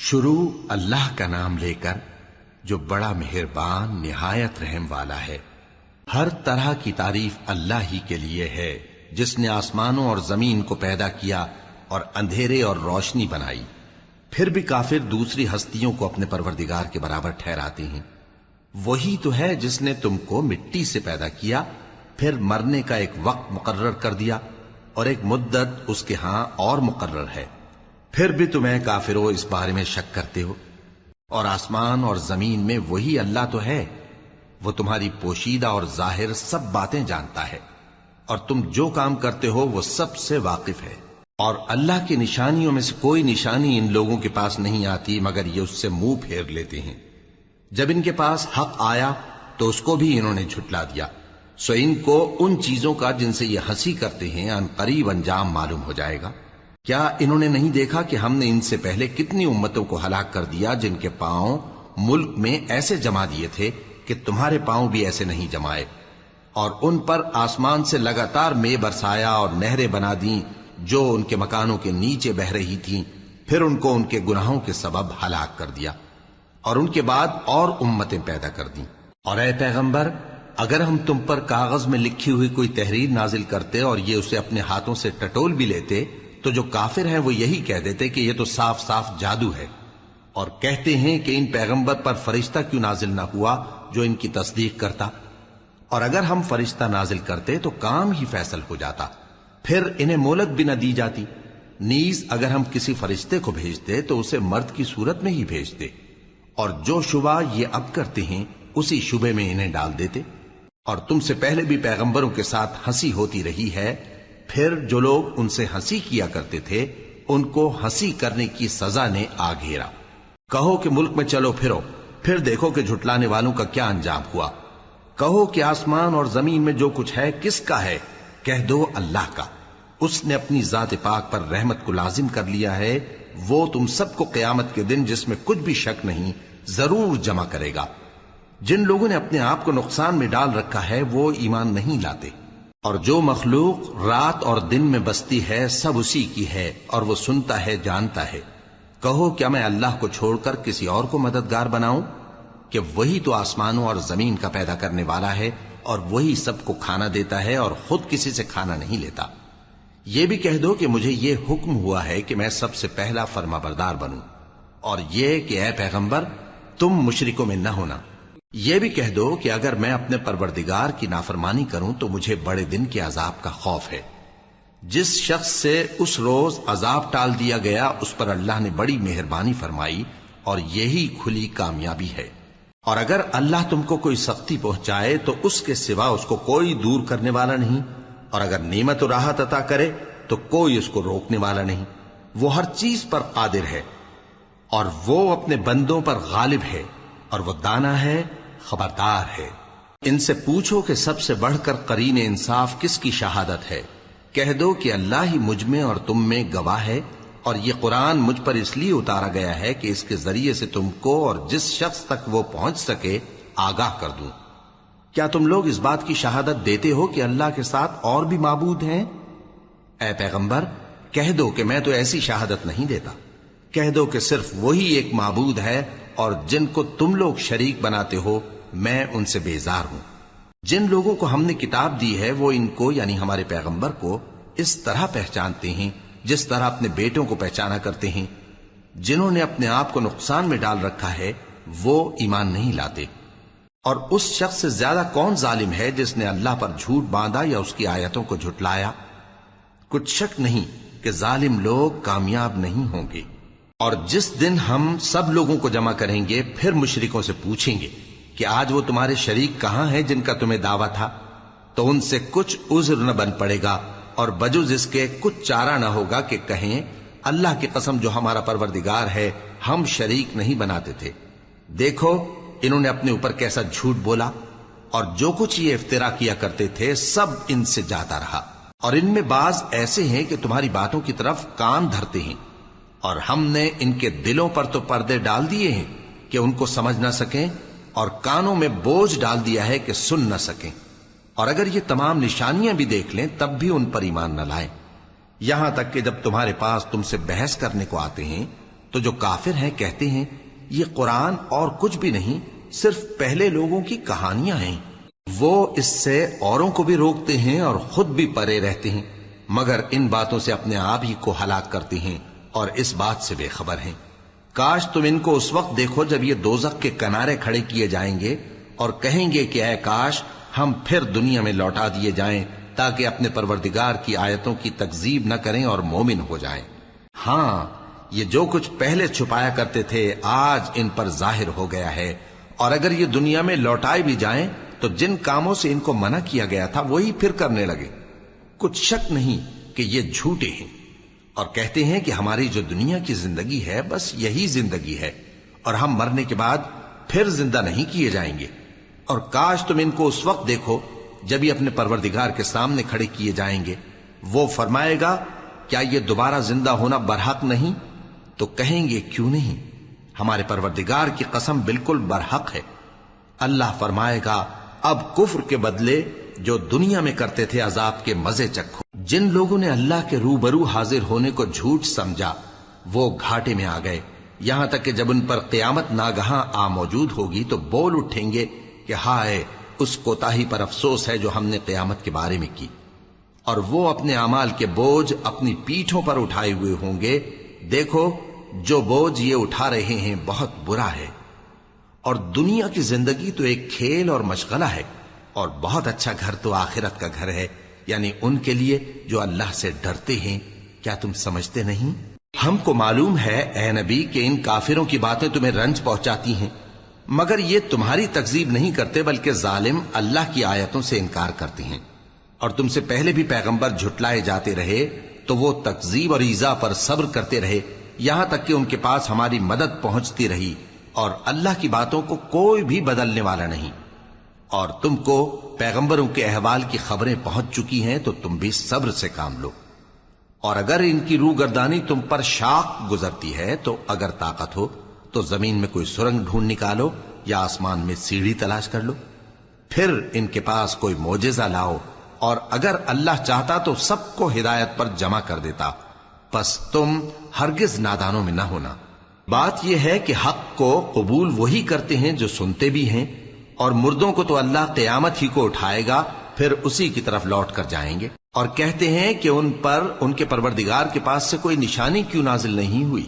شروع اللہ کا نام لے کر جو بڑا مہربان نہایت رحم والا ہے۔ ہر طرح کی تعریف اللہ ہی کے لیے ہے جس نے آسمانوں اور زمین کو پیدا کیا اور اندھیرے اور روشنی بنائی۔ پھر بھی کافر دوسری ہستیوں کو اپنے پروردگار کے برابر ٹھہراتے ہیں۔ وہی تو ہے جس نے تم کو مٹی سے پیدا کیا، پھر مرنے کا ایک وقت مقرر کر دیا اور ایک مدت اس کے ہاں اور مقرر ہے۔ پھر بھی تمہیں کافروں اس بارے میں شک کرتے ہو، اور آسمان اور زمین میں وہی اللہ تو ہے، وہ تمہاری پوشیدہ اور ظاہر سب باتیں جانتا ہے، اور تم جو کام کرتے ہو وہ سب سے واقف ہے۔ اور اللہ کی نشانیوں میں سے کوئی نشانی ان لوگوں کے پاس نہیں آتی مگر یہ اس سے منہ پھیر لیتے ہیں۔ جب ان کے پاس حق آیا تو اس کو بھی انہوں نے جھٹلا دیا، سو ان کو ان چیزوں کا جن سے یہ ہنسی کرتے ہیں ان قریب انجام معلوم ہو جائے گا۔ کیا انہوں نے نہیں دیکھا کہ ہم نے ان سے پہلے کتنی امتوں کو ہلاک کر دیا جن کے پاؤں ملک میں ایسے جما دیے تھے کہ تمہارے پاؤں بھی ایسے نہیں جمائے، اور ان پر آسمان سے لگاتار مے برسایا اور نہریں بنا دیں جو ان کے مکانوں کے نیچے بہ رہی تھیں، پھر ان کو ان کے گناہوں کے سبب ہلاک کر دیا، اور ان کے بعد اور امتیں پیدا کر دیں۔ اور اے پیغمبر، اگر ہم تم پر کاغذ میں لکھی ہوئی کوئی تحریر نازل کرتے اور یہ اسے اپنے ہاتھوں سے ٹٹول بھی لیتے تو جو کافر ہیں وہ یہی کہہ دیتے کہ یہ تو صاف صاف جادو ہے، اور کہتے ہیں کہ ان پیغمبر پر فرشتہ کیوں نازل نہ ہوا جو ان کی تصدیق کرتا، اور اگر ہم فرشتہ نازل کرتے تو کام ہی فیصل ہو جاتا، پھر انہیں مہلت بھی نہ دی جاتی۔ نیز اگر ہم کسی فرشتے کو بھیجتے تو اسے مرد کی صورت میں ہی بھیجتے، اور جو شبہ یہ اب کرتے ہیں اسی شبے میں انہیں ڈال دیتے۔ اور تم سے پہلے بھی پیغمبروں کے ساتھ ہنسی ہوتی رہی ہے، پھر جو لوگ ان سے ہنسی کیا کرتے تھے ان کو ہنسی کرنے کی سزا نے آ گھیرا۔ کہو کہ ملک میں چلو پھرو، پھر دیکھو کہ جھٹلانے والوں کا کیا انجام ہوا۔ کہو کہ آسمان اور زمین میں جو کچھ ہے کس کا ہے؟ کہہ دو اللہ کا۔ اس نے اپنی ذات پاک پر رحمت کو لازم کر لیا ہے، وہ تم سب کو قیامت کے دن جس میں کچھ بھی شک نہیں ضرور جمع کرے گا۔ جن لوگوں نے اپنے آپ کو نقصان میں ڈال رکھا ہے وہ ایمان نہیں لاتے، اور جو مخلوق رات اور دن میں بستی ہے سب اسی کی ہے، اور وہ سنتا ہے جانتا ہے۔ کہو کیا میں اللہ کو چھوڑ کر کسی اور کو مددگار بناؤں؟ کہ وہی تو آسمانوں اور زمین کا پیدا کرنے والا ہے، اور وہی سب کو کھانا دیتا ہے اور خود کسی سے کھانا نہیں لیتا۔ یہ بھی کہہ دو کہ مجھے یہ حکم ہوا ہے کہ میں سب سے پہلا فرما بردار بنوں، اور یہ کہ اے پیغمبر تم مشرکوں میں نہ ہونا۔ یہ بھی کہہ دو کہ اگر میں اپنے پروردگار کی نافرمانی کروں تو مجھے بڑے دن کے عذاب کا خوف ہے۔ جس شخص سے اس روز عذاب ٹال دیا گیا اس پر اللہ نے بڑی مہربانی فرمائی، اور یہی کھلی کامیابی ہے۔ اور اگر اللہ تم کو کوئی سختی پہنچائے تو اس کے سوا اس کو کوئی دور کرنے والا نہیں، اور اگر نعمت و راحت عطا کرے تو کوئی اس کو روکنے والا نہیں۔ وہ ہر چیز پر قادر ہے، اور وہ اپنے بندوں پر غالب ہے، اور وہ دانا ہے، خبردار ہے۔ ان سے پوچھو کہ سب سے بڑھ کر قرین انصاف کس کی شہادت ہے؟ کہہ دو کہ اللہ ہی مجھ میں اور تم میں گواہ ہے، اور یہ قرآن مجھ پر اس لیے اتارا گیا ہے کہ اس کے ذریعے سے تم کو اور جس شخص تک وہ پہنچ سکے آگاہ کر دوں۔ کیا تم لوگ اس بات کی شہادت دیتے ہو کہ اللہ کے ساتھ اور بھی معبود ہیں؟ اے پیغمبر کہہ دو کہ میں تو ایسی شہادت نہیں دیتا۔ کہہ دو کہ صرف وہی ایک معبود ہے، اور جن کو تم لوگ شریک بناتے ہو میں ان سے بیزار ہوں۔ جن لوگوں کو ہم نے کتاب دی ہے وہ ان کو یعنی ہمارے پیغمبر کو اس طرح پہچانتے ہیں جس طرح اپنے بیٹوں کو پہچانا کرتے ہیں۔ جنہوں نے اپنے آپ کو نقصان میں ڈال رکھا ہے وہ ایمان نہیں لاتے۔ اور اس شخص سے زیادہ کون ظالم ہے جس نے اللہ پر جھوٹ باندھا یا اس کی آیتوں کو جھٹلایا؟ کچھ شک نہیں کہ ظالم لوگ کامیاب نہیں ہوں گے۔ اور جس دن ہم سب لوگوں کو جمع کریں گے پھر مشرکوں سے پوچھیں گے کہ آج وہ تمہارے شریک کہاں ہیں جن کا تمہیں دعویٰ تھا؟ تو ان سے کچھ عذر نہ بن پڑے گا، اور بجز اس کے کچھ چارہ نہ ہوگا کہ کہیں اللہ کی قسم جو ہمارا پروردگار ہے ہم شریک نہیں بناتے تھے۔ دیکھو انہوں نے اپنے اوپر کیسا جھوٹ بولا، اور جو کچھ یہ افترا کیا کرتے تھے سب ان سے جاتا رہا۔ اور ان میں بعض ایسے ہیں کہ تمہاری باتوں کی طرف کان دھرتے ہیں، اور ہم نے ان کے دلوں پر تو پردے ڈال دیے ہیں کہ ان کو سمجھ نہ سکیں، اور کانوں میں بوجھ ڈال دیا ہے کہ سن نہ سکیں، اور اگر یہ تمام نشانیاں بھی دیکھ لیں تب بھی ان پر ایمان نہ لائیں۔ یہاں تک کہ جب تمہارے پاس تم سے بحث کرنے کو آتے ہیں تو جو کافر ہیں کہتے ہیں یہ قرآن اور کچھ بھی نہیں، صرف پہلے لوگوں کی کہانیاں ہیں۔ وہ اس سے اوروں کو بھی روکتے ہیں اور خود بھی پرے رہتے ہیں، مگر ان باتوں سے اپنے آپ ہی کو ہلاک کرتے ہیں اور اس بات سے بے خبر ہیں۔ کاش تم ان کو اس وقت دیکھو جب یہ دوزخ کے کنارے کھڑے کیے جائیں گے اور کہیں گے کہ اے کاش ہم پھر دنیا میں لوٹا دیے جائیں تاکہ اپنے پروردگار کی آیتوں کی تکذیب نہ کریں اور مومن ہو جائیں۔ ہاں، یہ جو کچھ پہلے چھپایا کرتے تھے آج ان پر ظاہر ہو گیا ہے، اور اگر یہ دنیا میں لوٹائے بھی جائیں تو جن کاموں سے ان کو منع کیا گیا تھا وہی پھر کرنے لگے۔ کچھ شک نہیں کہ یہ جھوٹے ہیں، اور کہتے ہیں کہ ہماری جو دنیا کی زندگی ہے بس یہی زندگی ہے، اور ہم مرنے کے بعد پھر زندہ نہیں کیے جائیں گے۔ اور کاش تم ان کو اس وقت دیکھو جب یہ اپنے پروردگار کے سامنے کھڑے کیے جائیں گے، وہ فرمائے گا کیا یہ دوبارہ زندہ ہونا برحق نہیں؟ تو کہیں گے کیوں نہیں، ہمارے پروردگار کی قسم بالکل برحق ہے۔ اللہ فرمائے گا اب کفر کے بدلے جو دنیا میں کرتے تھے عذاب کے مزے چکھو۔ جن لوگوں نے اللہ کے روبرو حاضر ہونے کو جھوٹ سمجھا وہ گھاٹے میں آ گئے، یہاں تک کہ جب ان پر قیامت ناگہاں آ موجود ہوگی تو بول اٹھیں گے کہ ہائے اس کوتاہی پر افسوس ہے جو ہم نے قیامت کے بارے میں کی، اور وہ اپنے اعمال کے بوجھ اپنی پیٹھوں پر اٹھائے ہوئے ہوں گے۔ دیکھو جو بوجھ یہ اٹھا رہے ہیں بہت برا ہے، اور دنیا کی زندگی تو ایک کھیل اور مشغلہ ہے، اور بہت اچھا گھر تو آخرت کا گھر ہے، یعنی ان کے لیے جو اللہ سے ڈرتے ہیں۔ کیا تم سمجھتے نہیں؟ ہم کو معلوم ہے اے نبی کہ ان کافروں کی باتیں تمہیں رنج پہنچاتی ہیں، مگر یہ تمہاری تکذیب نہیں کرتے بلکہ ظالم اللہ کی آیتوں سے انکار کرتے ہیں، اور تم سے پہلے بھی پیغمبر جھٹلائے جاتے رہے تو وہ تکذیب اور ایذا پر صبر کرتے رہے، یہاں تک کہ ان کے پاس ہماری مدد پہنچتی رہی، اور اللہ کی باتوں کو کوئی بھی بدلنے والا نہیں۔ اور تم کو پیغمبروں کے احوال کی خبریں پہنچ چکی ہیں تو تم بھی صبر سے کام لو، اور اگر ان کی روگردانی تم پر شاق گزرتی ہے تو اگر طاقت ہو تو زمین میں کوئی سرنگ ڈھونڈ نکالو یا آسمان میں سیڑھی تلاش کر لو، پھر ان کے پاس کوئی معجزہ لاؤ، اور اگر اللہ چاہتا تو سب کو ہدایت پر جمع کر دیتا، پس تم ہرگز نادانوں میں نہ ہونا۔ بات یہ ہے کہ حق کو قبول وہی کرتے ہیں جو سنتے بھی ہیں، اور مردوں کو تو اللہ قیامت ہی کو اٹھائے گا، پھر اسی کی طرف لوٹ کر جائیں گے۔ اور کہتے ہیں کہ ان پر ان کے پروردگار کے پاس سے کوئی نشانی کیوں نازل نہیں ہوئی؟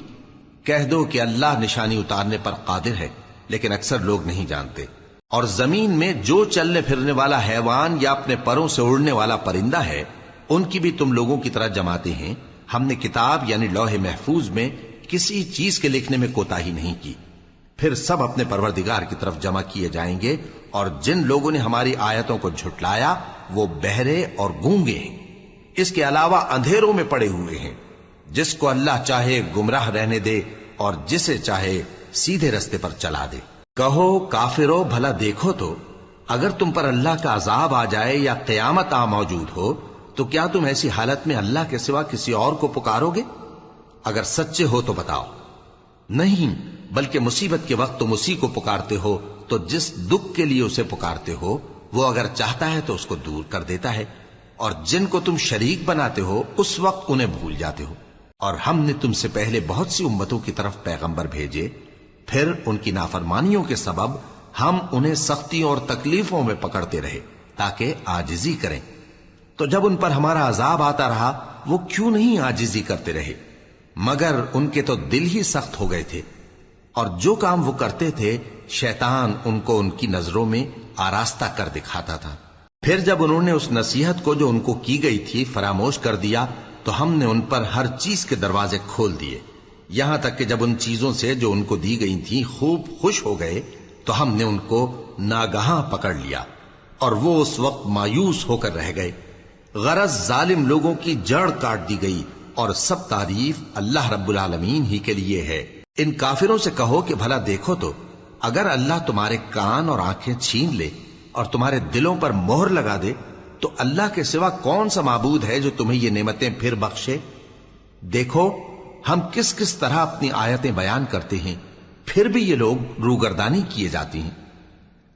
کہہ دو کہ اللہ نشانی اتارنے پر قادر ہے، لیکن اکثر لوگ نہیں جانتے۔ اور زمین میں جو چلنے پھرنے والا حیوان یا اپنے پروں سے اڑنے والا پرندہ ہے ان کی بھی تم لوگوں کی طرح جماتے ہیں۔ ہم نے کتاب یعنی لوح محفوظ میں کسی چیز کے لکھنے میں کوتاہی نہیں کی، پھر سب اپنے پروردگار کی طرف جمع کیے جائیں گے، اور جن لوگوں نے ہماری آیتوں کو جھٹلایا وہ بہرے اور گونگے ہیں، اس کے علاوہ اندھیروں میں پڑے ہوئے ہیں۔ جس کو اللہ چاہے گمراہ رہنے دے اور جسے چاہے سیدھے رستے پر چلا دے۔ کہو کافرو بھلا دیکھو تو اگر تم پر اللہ کا عذاب آ جائے یا قیامت آ موجود ہو تو کیا تم ایسی حالت میں اللہ کے سوا کسی اور کو پکارو گے؟ اگر سچے ہو تو بتاؤ۔ نہیں، بلکہ مصیبت کے وقت تم اسی کو پکارتے ہو، تو جس دکھ کے لیے اسے پکارتے ہو وہ اگر چاہتا ہے تو اس کو دور کر دیتا ہے، اور جن کو تم شریک بناتے ہو اس وقت انہیں بھول جاتے ہو۔ اور ہم نے تم سے پہلے بہت سی امتوں کی طرف پیغمبر بھیجے، پھر ان کی نافرمانیوں کے سبب ہم انہیں سختیوں اور تکلیفوں میں پکڑتے رہے تاکہ عاجزی کریں۔ تو جب ان پر ہمارا عذاب آتا رہا وہ کیوں نہیں عاجزی کرتے رہے، مگر ان کے تو دل ہی سخت ہو گئے تھے، اور جو کام وہ کرتے تھے شیطان ان کو ان کی نظروں میں آراستہ کر دکھاتا تھا۔ پھر جب انہوں نے اس نصیحت کو جو ان کو کی گئی تھی فراموش کر دیا تو ہم نے ان پر ہر چیز کے دروازے کھول دیے، یہاں تک کہ جب ان چیزوں سے جو ان کو دی گئی تھیں خوب خوش ہو گئے تو ہم نے ان کو ناگہاں پکڑ لیا، اور وہ اس وقت مایوس ہو کر رہ گئے۔ غرض ظالم لوگوں کی جڑ کاٹ دی گئی، اور سب تعریف اللہ رب العالمین ہی کے لیے ہے۔ ان کافروں سے کہو کہ بھلا دیکھو تو اگر اللہ تمہارے کان اور آنکھیں چھین لے اور تمہارے دلوں پر مہر لگا دے تو اللہ کے سوا کون سا معبود ہے جو تمہیں یہ نعمتیں پھر بخشے؟ دیکھو ہم کس کس طرح اپنی آیتیں بیان کرتے ہیں، پھر بھی یہ لوگ روگردانی کیے جاتی ہیں۔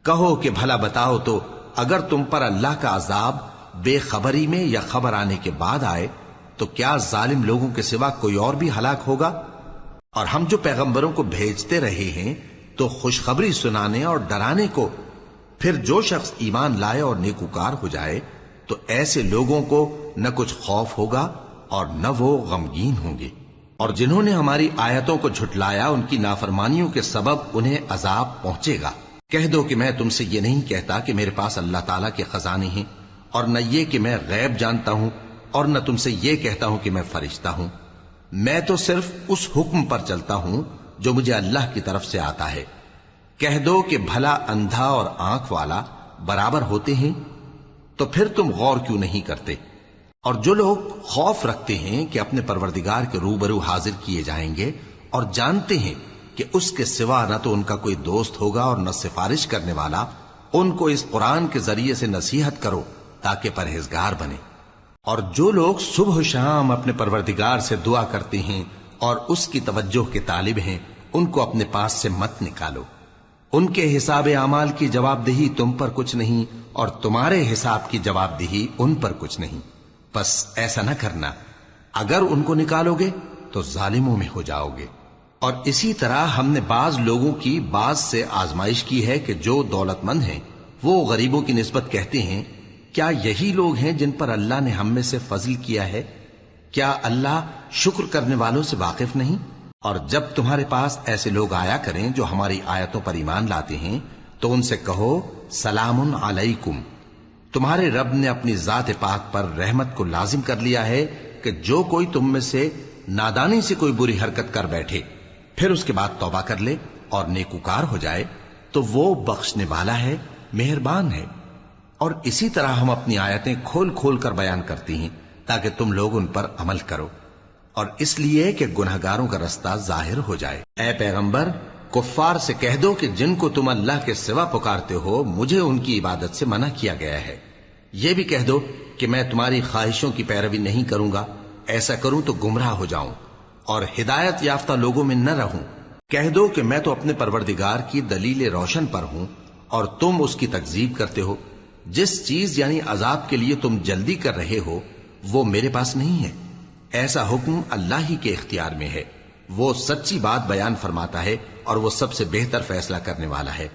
کہو کہ بھلا بتاؤ تو اگر تم پر اللہ کا عذاب بے خبری میں یا خبر آنے کے بعد آئے تو کیا ظالم لوگوں کے سوا کوئی اور بھی ہلاک ہوگا؟ اور ہم جو پیغمبروں کو بھیجتے رہے ہیں تو خوشخبری سنانے اور ڈرانے کو، پھر جو شخص ایمان لائے اور نیکوکار ہو جائے تو ایسے لوگوں کو نہ کچھ خوف ہوگا اور نہ وہ غمگین ہوں گے۔ اور جنہوں نے ہماری آیتوں کو جھٹلایا ان کی نافرمانیوں کے سبب انہیں عذاب پہنچے گا۔ کہہ دو کہ میں تم سے یہ نہیں کہتا کہ میرے پاس اللہ تعالیٰ کے خزانے ہیں، اور نہ یہ کہ میں غیب جانتا ہوں، اور نہ تم سے یہ کہتا ہوں کہ میں فرشتہ ہوں۔ میں تو صرف اس حکم پر چلتا ہوں جو مجھے اللہ کی طرف سے آتا ہے۔ کہہ دو کہ بھلا اندھا اور آنکھ والا برابر ہوتے ہیں؟ تو پھر تم غور کیوں نہیں کرتے؟ اور جو لوگ خوف رکھتے ہیں کہ اپنے پروردگار کے روبرو حاضر کیے جائیں گے اور جانتے ہیں کہ اس کے سوا نہ تو ان کا کوئی دوست ہوگا اور نہ سفارش کرنے والا، ان کو اس قرآن کے ذریعے سے نصیحت کرو تاکہ پرہیزگار بنے۔ اور جو لوگ صبح و شام اپنے پروردگار سے دعا کرتے ہیں اور اس کی توجہ کے طالب ہیں، ان کو اپنے پاس سے مت نکالو۔ ان کے حساب اعمال کی جواب دہی تم پر کچھ نہیں، اور تمہارے حساب کی جواب دہی ان پر کچھ نہیں۔ بس ایسا نہ کرنا، اگر ان کو نکالو گے تو ظالموں میں ہو جاؤ گے۔ اور اسی طرح ہم نے بعض لوگوں کی بعض سے آزمائش کی ہے کہ جو دولت مند ہیں وہ غریبوں کی نسبت کہتے ہیں کیا یہی لوگ ہیں جن پر اللہ نے ہم میں سے فضل کیا ہے؟ کیا اللہ شکر کرنے والوں سے واقف نہیں؟ اور جب تمہارے پاس ایسے لوگ آیا کریں جو ہماری آیتوں پر ایمان لاتے ہیں تو ان سے کہو سلام علیکم، تمہارے رب نے اپنی ذات پاک پر رحمت کو لازم کر لیا ہے کہ جو کوئی تم میں سے نادانی سے کوئی بری حرکت کر بیٹھے پھر اس کے بعد توبہ کر لے اور نیکوکار ہو جائے تو وہ بخشنے والا ہے، مہربان ہے۔ اور اسی طرح ہم اپنی آیتیں کھول کھول کر بیان کرتی ہیں تاکہ تم لوگ ان پر عمل کرو، اور اس لیے کہ گنہگاروں کا رستہ ظاہر ہو جائے۔ اے پیغمبر، کفار سے کہہ دو کہ جن کو تم اللہ کے سوا پکارتے ہو مجھے ان کی عبادت سے منع کیا گیا ہے۔ یہ بھی کہہ دو کہ میں تمہاری خواہشوں کی پیروی نہیں کروں گا، ایسا کروں تو گمراہ ہو جاؤں اور ہدایت یافتہ لوگوں میں نہ رہوں۔ کہہ دو کہ میں تو اپنے پروردگار کی دلیل روشن پر ہوں اور تم اس کی تکذیب کرتے ہو۔ جس چیز یعنی عذاب کے لیے تم جلدی کر رہے ہو وہ میرے پاس نہیں ہے، ایسا حکم اللہ ہی کے اختیار میں ہے۔ وہ سچی بات بیان فرماتا ہے اور وہ سب سے بہتر فیصلہ کرنے والا ہے۔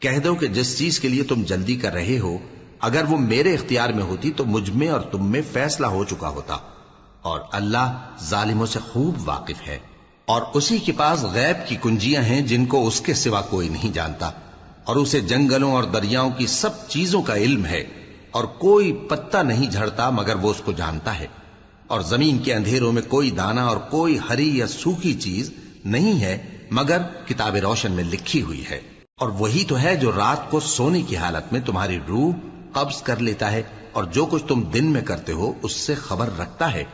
کہہ دو کہ جس چیز کے لیے تم جلدی کر رہے ہو اگر وہ میرے اختیار میں ہوتی تو مجھ میں اور تم میں فیصلہ ہو چکا ہوتا، اور اللہ ظالموں سے خوب واقف ہے۔ اور اسی کے پاس غیب کی کنجیاں ہیں جن کو اس کے سوا کوئی نہیں جانتا، اور اسے جنگلوں اور دریاؤں کی سب چیزوں کا علم ہے، اور کوئی پتا نہیں جھڑتا مگر وہ اس کو جانتا ہے، اور زمین کے اندھیروں میں کوئی دانا اور کوئی ہری یا سوکھی چیز نہیں ہے مگر کتاب روشن میں لکھی ہوئی ہے۔ اور وہی تو ہے جو رات کو سونے کی حالت میں تمہاری روح قبض کر لیتا ہے اور جو کچھ تم دن میں کرتے ہو اس سے خبر رکھتا ہے،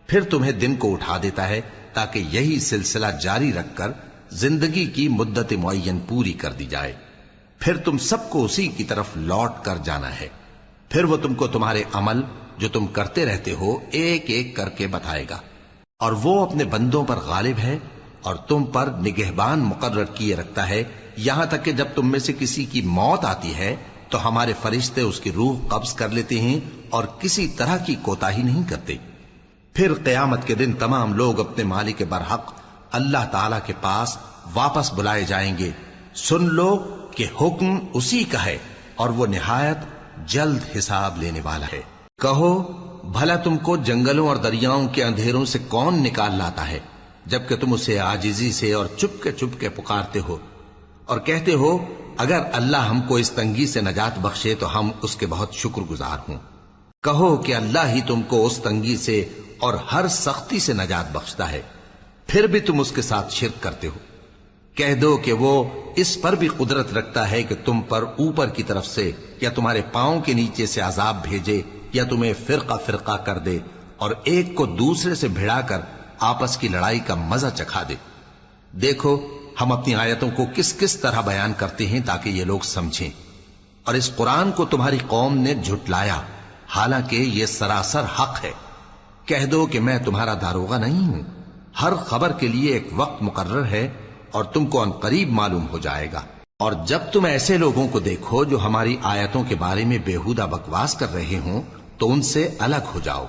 پھر تمہیں دن کو اٹھا دیتا ہے تاکہ یہی سلسلہ جاری رکھ کر زندگی کی مدت معین پوری کر دی جائے، پھر تم سب کو اسی کی طرف لوٹ کر جانا ہے۔ پھر وہ تم کو تمہارے عمل جو تم کرتے رہتے ہو ایک ایک کر کے بتائے گا، اور وہ اپنے بندوں پر غالب ہے اور تم پر نگہبان مقرر کیے رکھتا ہے، یہاں تک کہ جب تم میں سے کسی کی موت آتی ہے تو ہمارے فرشتے اس کی روح قبض کر لیتے ہیں اور کسی طرح کی کوتاہی نہیں کرتے۔ پھر قیامت کے دن تمام لوگ اپنے مالک برحق اللہ تعالی کے پاس واپس بلائے جائیں گے۔ سن لو کہ حکم اسی کا ہے اور وہ نہایت جلد حساب لینے والا ہے۔ کہو بھلا تم کو جنگلوں اور دریاؤں کے اندھیروں سے کون نکال لاتا ہے جبکہ تم اسے عاجزی سے اور چپ کے پکارتے ہو اور کہتے ہو اگر اللہ ہم کو اس تنگی سے نجات بخشے تو ہم اس کے بہت شکر گزار ہوں۔ کہو کہ اللہ ہی تم کو اس تنگی سے اور ہر سختی سے نجات بخشتا ہے، پھر بھی تم اس کے ساتھ شرک کرتے ہو۔ کہہ دو کہ وہ اس پر بھی قدرت رکھتا ہے کہ تم پر اوپر کی طرف سے یا تمہارے پاؤں کے نیچے سے عذاب بھیجے یا تمہیں فرقہ فرقہ کر دے اور ایک کو دوسرے سے بھڑا کر آپس کی لڑائی کا مزہ چکھا دے۔ دیکھو ہم اپنی آیتوں کو کس کس طرح بیان کرتے ہیں تاکہ یہ لوگ سمجھیں، اور اس قرآن کو تمہاری قوم نے جھٹلایا حالانکہ یہ سراسر حق ہے۔ کہہ دو کہ میں تمہارا داروغہ نہیں ہوں، ہر خبر کے لیے ایک وقت مقرر ہے اور تم کو عنقریب معلوم ہو جائے گا۔ اور جب تم ایسے لوگوں کو دیکھو جو ہماری آیتوں کے بارے میں بےہودہ بکواس کر رہے ہوں تو ان سے الگ ہو جاؤ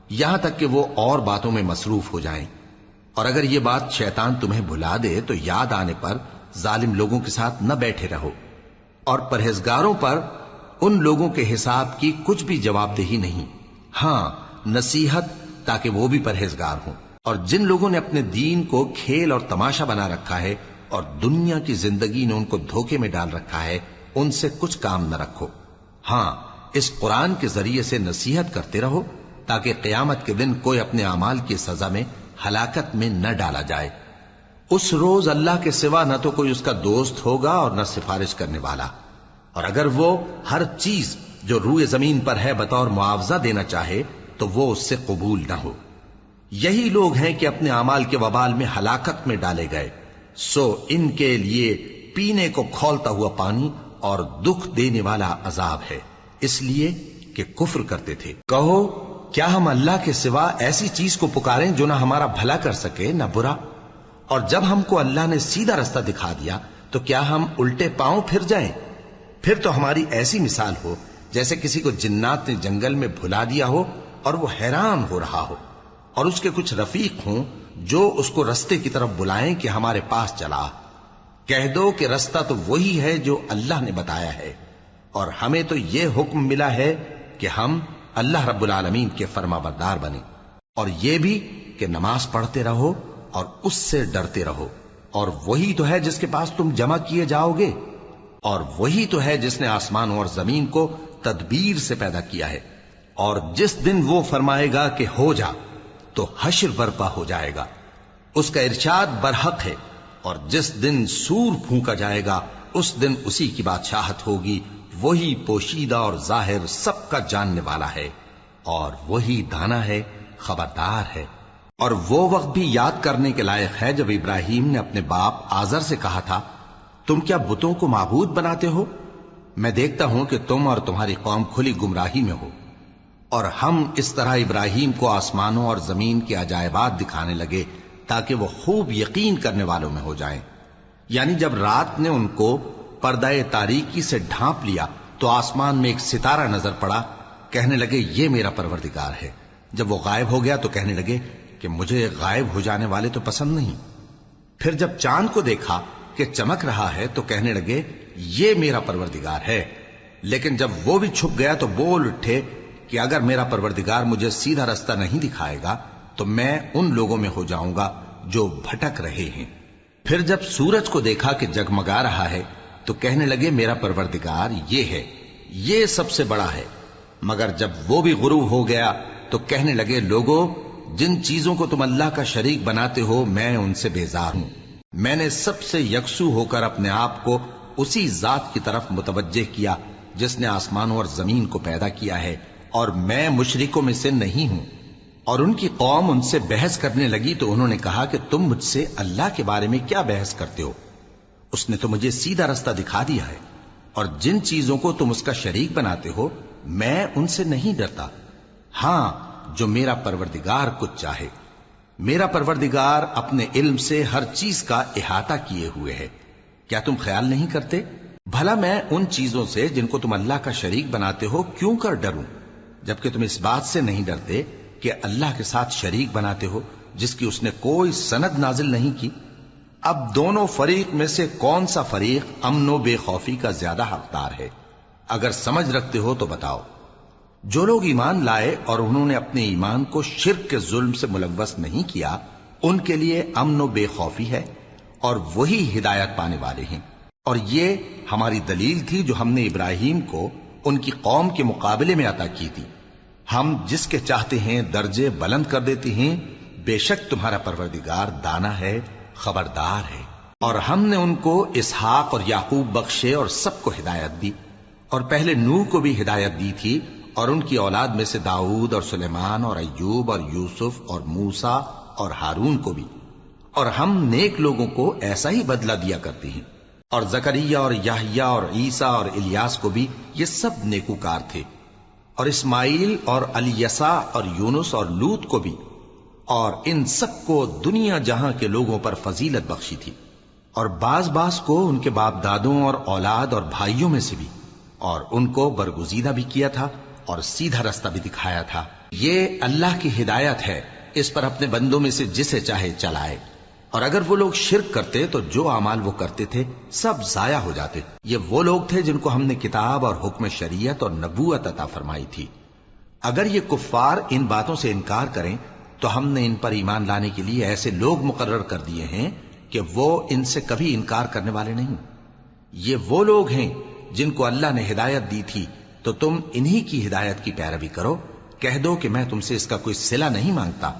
یہاں تک کہ وہ اور باتوں میں مصروف ہو جائیں، اور اگر یہ بات شیطان تمہیں بھلا دے تو یاد آنے پر ظالم لوگوں کے ساتھ نہ بیٹھے رہو، اور پرہیزگاروں پر ان لوگوں کے حساب کی کچھ بھی جواب دہی نہیں، ہاں نصیحت تاکہ وہ بھی پرہیزگار ہوں۔ اور جن لوگوں نے اپنے دین کو کھیل اور تماشا بنا رکھا ہے اور دنیا کی زندگی نے ان کو دھوکے میں ڈال رکھا ہے، ان سے کچھ کام نہ رکھو، ہاں اس قرآن کے ذریعے سے نصیحت کرتے رہو تاکہ قیامت کے دن کوئی اپنے اعمال کی سزا میں ہلاکت میں نہ ڈالا جائے۔ اس روز اللہ کے سوا نہ تو کوئی اس کا دوست ہوگا اور نہ سفارش کرنے والا، اور اگر وہ ہر چیز جو روئے زمین پر ہے بطور معاوضہ دینا چاہے تو وہ اس سے قبول نہ ہو۔ یہی لوگ ہیں کہ اپنے اعمال کے وبال میں ہلاکت میں ڈالے گئے، سو ان کے لیے پینے کو کھولتا ہوا پانی اور دکھ دینے والا عذاب ہے، اس لیے کہ کفر کرتے تھے۔ کہو کیا ہم اللہ کے سوا ایسی چیز کو پکاریں جو نہ ہمارا بھلا کر سکے نہ برا؟ اور جب ہم کو اللہ نے سیدھا رستہ دکھا دیا تو کیا ہم الٹے پاؤں پھر جائیں؟ پھر تو ہماری ایسی مثال ہو جیسے کسی کو جنات نے جنگل میں بھلا دیا ہو اور وہ حیران ہو رہا ہو، اور اس کے کچھ رفیق ہوں جو اس کو رستے کی طرف بلائیں کہ ہمارے پاس چلا۔ کہہ دو کہ رستہ تو وہی ہے جو اللہ نے بتایا ہے، اور ہمیں تو یہ حکم ملا ہے کہ ہم اللہ رب العالمین کے فرما بردار بنیں، اور یہ بھی کہ نماز پڑھتے رہو اور اس سے ڈرتے رہو، اور وہی تو ہے جس کے پاس تم جمع کیے جاؤ گے، اور وہی تو ہے جس نے آسمانوں اور زمین کو تدبیر سے پیدا کیا ہے، اور جس دن وہ فرمائے گا کہ ہو جا تو حشر برپا ہو جائے گا، اس کا ارشاد برحق ہے، اور جس دن سور پھونکا جائے گا اس دن اسی کی بادشاہت ہوگی، وہی پوشیدہ اور ظاہر سب کا جاننے والا ہے، اور وہی دانا ہے، خبردار ہے۔ اور وہ وقت بھی یاد کرنے کے لائق ہے جب ابراہیم نے اپنے باپ آزر سے کہا تھا، تم کیا بتوں کو معبود بناتے ہو؟ میں دیکھتا ہوں کہ تم اور تمہاری قوم کھلی گمراہی میں ہو۔ اور ہم اس طرح ابراہیم کو آسمانوں اور زمین کے عجائبات دکھانے لگے تاکہ وہ خوب یقین کرنے والوں میں ہو جائیں۔ یعنی جب رات نے ان کو پردہ تاریکی سے ڈھانپ لیا تو آسمان میں ایک ستارہ نظر پڑا، کہنے لگے یہ میرا پروردگار ہے۔ جب وہ غائب ہو گیا تو کہنے لگے کہ مجھے غائب ہو جانے والے تو پسند نہیں۔ پھر جب چاند کو دیکھا کہ چمک رہا ہے تو کہنے لگے یہ میرا پروردگار ہے۔ لیکن جب وہ بھی چھپ گیا تو بول اٹھے کہ اگر میرا پروردگار مجھے سیدھا رستہ نہیں دکھائے گا تو میں ان لوگوں میں ہو جاؤں گا جو بھٹک رہے ہیں۔ پھر جب سورج کو دیکھا کہ جگمگا رہا ہے تو کہنے لگے میرا پروردگار یہ ہے، یہ سب سے بڑا ہے۔ مگر جب وہ بھی غروب ہو گیا تو کہنے لگے لوگو، جن چیزوں کو تم اللہ کا شریک بناتے ہو میں ان سے بیزار ہوں۔ میں نے سب سے یکسو ہو کر اپنے آپ کو اسی ذات کی طرف متوجہ کیا جس نے آسمانوں اور زمین کو پیدا کیا ہے، اور میں مشرکوں میں سے نہیں ہوں۔ اور ان کی قوم ان سے بحث کرنے لگی تو انہوں نے کہا کہ تم مجھ سے اللہ کے بارے میں کیا بحث کرتے ہو؟ اس نے تو مجھے سیدھا رستہ دکھا دیا ہے، اور جن چیزوں کو تم اس کا شریک بناتے ہو میں ان سے نہیں ڈرتا، ہاں جو میرا پروردگار کچھ چاہے۔ میرا پروردگار اپنے علم سے ہر چیز کا احاطہ کیے ہوئے ہے۔ کیا تم خیال نہیں کرتے؟ بھلا میں ان چیزوں سے جن کو تم اللہ کا شریک بناتے ہو کیوں کر ڈروں، جبکہ تم اس بات سے نہیں ڈرتے کہ اللہ کے ساتھ شریک بناتے ہو جس کی اس نے کوئی سند نازل نہیں کی۔ اب دونوں فریق میں سے کون سا فریق امن و بے خوفی کا زیادہ حقدار ہے؟ اگر سمجھ رکھتے ہو تو بتاؤ۔ جو لوگ ایمان لائے اور انہوں نے اپنے ایمان کو شرک کے ظلم سے ملوث نہیں کیا، ان کے لیے امن و بے خوفی ہے، اور وہی ہدایت پانے والے ہیں۔ اور یہ ہماری دلیل تھی جو ہم نے ابراہیم کو ان کی قوم کے مقابلے میں عطا کی تھی۔ ہم جس کے چاہتے ہیں درجے بلند کر دیتے ہیں، بے شک تمہارا پروردگار دانا ہے، خبردار ہے۔ اور ہم نے ان کو اسحاق اور یعقوب بخشے اور سب کو ہدایت دی، اور پہلے نوح کو بھی ہدایت دی تھی، اور ان کی اولاد میں سے داؤد اور سلیمان اور ایوب اور یوسف اور موسیٰ اور ہارون کو بھی، اور ہم نیک لوگوں کو ایسا ہی بدلہ دیا کرتے ہیں۔ اور زکریا اور یحییٰ اور عیسیٰ اور الیاس کو بھی، یہ سب نیکوکار تھے، اور اسماعیل اور الیسع اور یونس اور لوط کو بھی، اور ان سب کو دنیا جہاں کے لوگوں پر فضیلت بخشی تھی، اور بعض کو ان کے باپ دادوں اور اولاد اور بھائیوں میں سے بھی، اور ان کو برگزیدہ بھی کیا تھا اور سیدھا رستہ بھی دکھایا تھا۔ یہ اللہ کی ہدایت ہے، اس پر اپنے بندوں میں سے جسے چاہے چلائے، اور اگر وہ لوگ شرک کرتے تو جو اعمال وہ کرتے تھے سب ضائع ہو جاتے۔ یہ وہ لوگ تھے جن کو ہم نے کتاب اور حکم شریعت اور نبوت عطا فرمائی تھی۔ اگر یہ کفار ان باتوں سے انکار کریں تو ہم نے ان پر ایمان لانے کے لیے ایسے لوگ مقرر کر دیے ہیں کہ وہ ان سے کبھی انکار کرنے والے نہیں۔ یہ وہ لوگ ہیں جن کو اللہ نے ہدایت دی تھی، تو تم انہی کی ہدایت کی پیروی کرو۔ کہہ دو کہ میں تم سے اس کا کوئی صلہ نہیں مانگتا،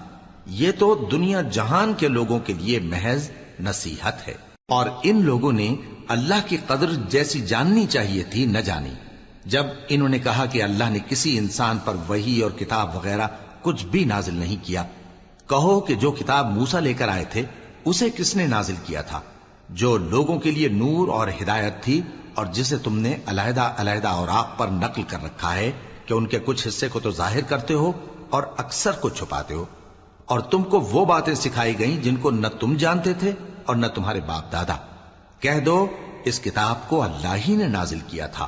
یہ تو دنیا جہان کے لوگوں کے لیے محض نصیحت ہے۔ اور ان لوگوں نے اللہ کی قدر جیسی جاننی چاہیے تھی نہ جانی۔ جب انہوں نے کہا کہ اللہ نے کسی انسان پر وحی اور کتاب وغیرہ کچھ بھی نازل نہیں کیا، کہو کہ جو کتاب موسیٰ لے کر آئے تھے اسے کس نے نازل کیا تھا، جو لوگوں کے لیے نور اور ہدایت تھی، اور جسے تم نے علیحدہ علیحدہ اوراق پر نقل کر رکھا ہے کہ ان کے کچھ حصے کو تو ظاہر کرتے ہو اور اکثر کو چھپاتے ہو۔ اور تم کو وہ باتیں سکھائی گئیں جن کو نہ تم جانتے تھے اور نہ تمہارے باپ دادا۔ کہہ دو اس کتاب کو اللہ ہی نے نازل کیا تھا،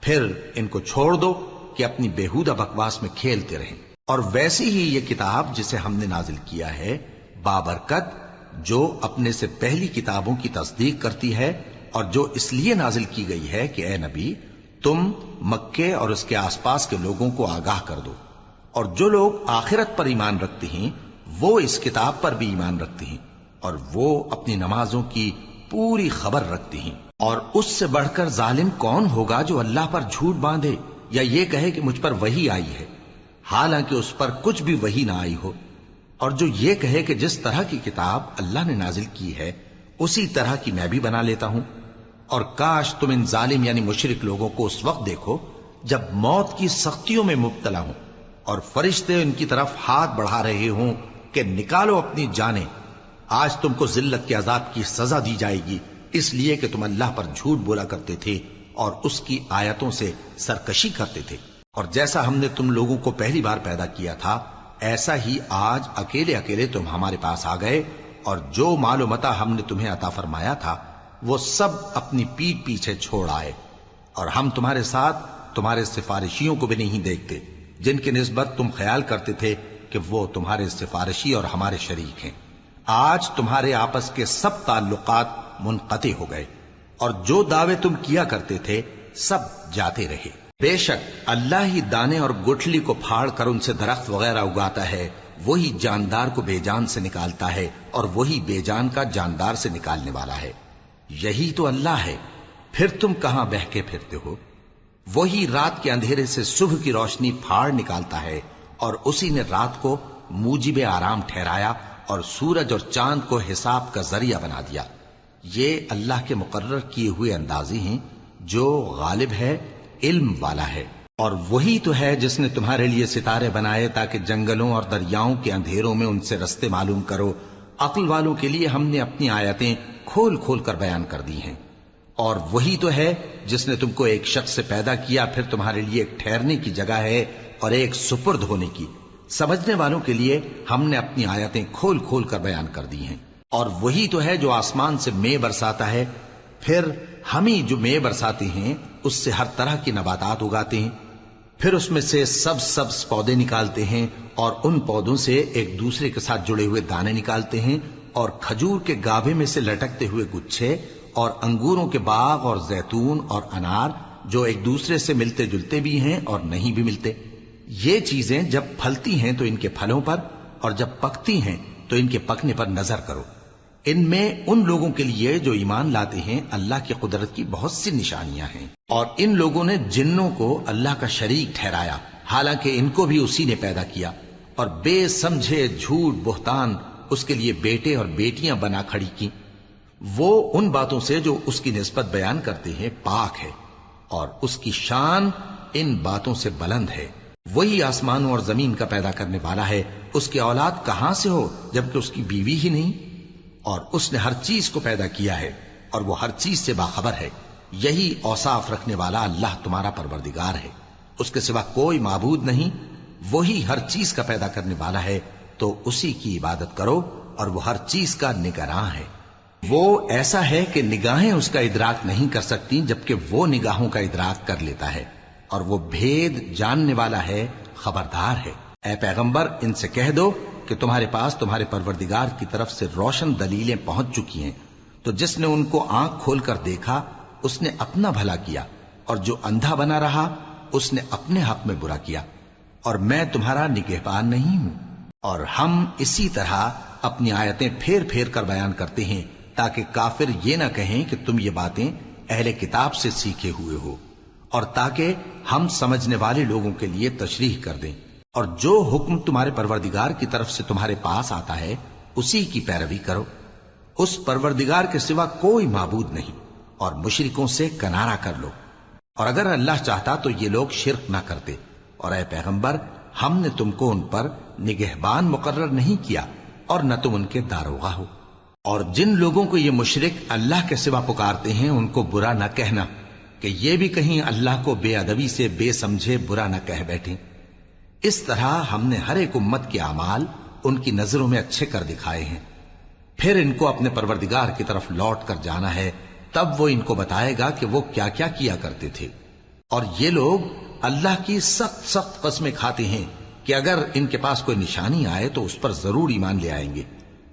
پھر ان کو چھوڑ دو کہ اپنی بیہودہ بکواس میں کھیلتے رہیں۔ اور ویسی ہی یہ کتاب جسے ہم نے نازل کیا ہے بابرکت، جو اپنے سے پہلی کتابوں کی تصدیق کرتی ہے، اور جو اس لیے نازل کی گئی ہے کہ اے نبی تم مکے اور اس کے آس پاس کے لوگوں کو آگاہ کر دو، اور جو لوگ آخرت پر ایمان رکھتے ہیں وہ اس کتاب پر بھی ایمان رکھتے ہیں، اور وہ اپنی نمازوں کی پوری خبر رکھتے ہیں۔ اور اس سے بڑھ کر ظالم کون ہوگا جو اللہ پر جھوٹ باندھے یا یہ کہے کہ مجھ پر وحی آئی ہے، حالانکہ اس پر کچھ بھی وحی نہ آئی ہو، اور جو یہ کہے کہ جس طرح کی کتاب اللہ نے نازل کی ہے اسی طرح کی میں بھی بنا لیتا ہوں۔ اور کاش تم ان ظالم یعنی مشرک لوگوں کو اس وقت دیکھو جب موت کی سختیوں میں مبتلا ہوں اور فرشتے ان کی طرف ہاتھ بڑھا رہے ہوں کہ نکالو اپنی جانیں، آج تم کو ذلت کے عذاب کی سزا دی جائے گی، اس لیے کہ تم اللہ پر جھوٹ بولا کرتے تھے اور اس کی آیتوں سے سرکشی کرتے تھے۔ اور جیسا ہم نے تم لوگوں کو پہلی بار پیدا کیا تھا ایسا ہی آج اکیلے اکیلے تم ہمارے پاس آ گئے، اور جو مال و متاع ہم نے تمہیں عطا فرمایا تھا وہ سب اپنی پیٹھ پیچھے چھوڑ آئے، اور ہم تمہارے ساتھ تمہارے سفارشیوں کو بھی نہیں دیکھتے جن کی نسبت تم خیال کرتے تھے کہ وہ تمہارے سفارشی اور ہمارے شریک ہیں۔ آج تمہارے آپس کے سب تعلقات منقطع ہو گئے، اور جو دعوے تم کیا کرتے تھے سب جاتے رہے۔ بے شک اللہ ہی دانے اور گٹھلی کو پھاڑ کر ان سے درخت وغیرہ اگاتا ہے، وہی جاندار کو بے جان سے نکالتا ہے اور وہی بے جان کا جاندار سے نکالنے والا ہے۔ یہی تو اللہ ہے، پھر تم کہاں بہکے پھرتے ہو؟ وہی رات کے اندھیرے سے صبح کی روشنی پھاڑ نکالتا ہے، اور اسی نے رات کو موجب آرام ٹھہرایا اور سورج اور چاند کو حساب کا ذریعہ بنا دیا۔ یہ اللہ کے مقرر کیے ہوئے اندازے ہیں، جو غالب ہے، علم والا ہے۔ اور وہی تو ہے جس نے تمہارے لیے ستارے بنائے تاکہ جنگلوں اور دریاؤں کے اندھیروں میں ان سے رستے معلوم کرو۔ عقل والوں کے لیے ہم نے اپنی آیتیں کھول کھول کر بیان کر دی ہیں۔ اور وہی تو ہے جس نے تم کو ایک شخص سے پیدا کیا، پھر تمہارے لیے ایک ٹھہرنے کی جگہ ہے اور ایک سپرد ہونے کی۔ سمجھنے والوں کے لیے ہم نے اپنی آیتیں کھول کھول کر بیان کر دی ہیں۔ اور وہی تو ہے جو آسمان سے مے برساتا ہے، پھر ہم ہی جو مے برساتے ہیں اس سے ہر طرح کی نباتات اگاتے ہیں، پھر اس میں سے سبز پودے نکالتے ہیں، اور ان پودوں سے ایک دوسرے کے ساتھ جڑے ہوئے دانے نکالتے ہیں، اور کھجور کے گابھے میں سے لٹکتے ہوئے گچھے، اور انگوروں کے باغ اور زیتون اور انار جو ایک دوسرے سے ملتے جلتے بھی ہیں اور نہیں بھی ملتے۔ یہ چیزیں جب پھلتی ہیں تو ان کے پھلوں پر، اور جب پکتی ہیں تو ان کے پکنے پر نظر کرو۔ ان میں ان لوگوں کے لیے جو ایمان لاتے ہیں اللہ کی قدرت کی بہت سی نشانیاں ہیں۔ اور ان لوگوں نے جنوں کو اللہ کا شریک ٹھہرایا، حالانکہ ان کو بھی اسی نے پیدا کیا، اور بے سمجھے جھوٹ بہتان اس کے لیے بیٹے اور بیٹیاں بنا کھڑی کی۔ وہ ان باتوں سے جو اس کی نسبت بیان کرتے ہیں پاک ہے، اور اس کی شان ان باتوں سے بلند ہے۔ وہی آسمانوں اور زمین کا پیدا کرنے والا ہے، اس کی اولاد کہاں سے ہو جبکہ اس کی بیوی ہی نہیں؟ اور اس نے ہر چیز کو پیدا کیا ہے، اور وہ ہر چیز سے باخبر ہے۔ یہی اوصاف رکھنے والا اللہ تمہارا پروردگار ہے، اس کے سوا کوئی معبود نہیں۔ وہی ہر چیز کا پیدا کرنے والا ہے، تو اسی کی عبادت کرو، اور وہ ہر چیز کا نگراں ہے۔ وہ ایسا ہے کہ نگاہیں اس کا ادراک نہیں کر سکتی، جبکہ وہ نگاہوں کا ادراک کر لیتا ہے، اور وہ بھید جاننے والا ہے، خبردار ہے۔ اے پیغمبر ان سے کہہ دو کہ تمہارے پاس تمہارے پروردگار کی طرف سے روشن دلیلیں پہنچ چکی ہیں، تو جس نے ان کو آنکھ کھول کر دیکھا اس نے اپنا بھلا کیا، اور جو اندھا بنا رہا اس نے اپنے حق میں برا کیا، اور میں تمہارا نگہبان نہیں ہوں۔ اور ہم اسی طرح اپنی آیتیں پھیر پھیر کر بیان کرتے ہیں تاکہ کافر یہ نہ کہیں کہ تم یہ باتیں اہل کتاب سے سیکھے ہوئے ہو، اور تاکہ ہم سمجھنے والے لوگوں کے لیے تشریح کر دیں۔ اور جو حکم تمہارے پروردگار کی طرف سے تمہارے پاس آتا ہے اسی کی پیروی کرو، اس پروردگار کے سوا کوئی معبود نہیں، اور مشرکوں سے کنارہ کر لو۔ اور اگر اللہ چاہتا تو یہ لوگ شرک نہ کرتے، اور اے پیغمبر ہم نے تم کو ان پر نگہبان مقرر نہیں کیا اور نہ تم ان کے داروغہ ہو۔ اور جن لوگوں کو یہ مشرک اللہ کے سوا پکارتے ہیں ان کو برا نہ کہنا کہ یہ بھی کہیں اللہ کو بے ادبی سے بے سمجھے برا نہ کہہ بیٹھیں۔ اس طرح ہم نے ہر ایک امت کے اعمال ان کی نظروں میں اچھے کر دکھائے ہیں، پھر ان کو اپنے پروردگار کی طرف لوٹ کر جانا ہے، تب وہ ان کو بتائے گا کہ وہ کیا کیا کیا کرتے تھے۔ اور یہ لوگ اللہ کی سخت سخت قسمیں کھاتے ہیں کہ اگر ان کے پاس کوئی نشانی آئے تو اس پر ضرور ایمان لے آئیں گے۔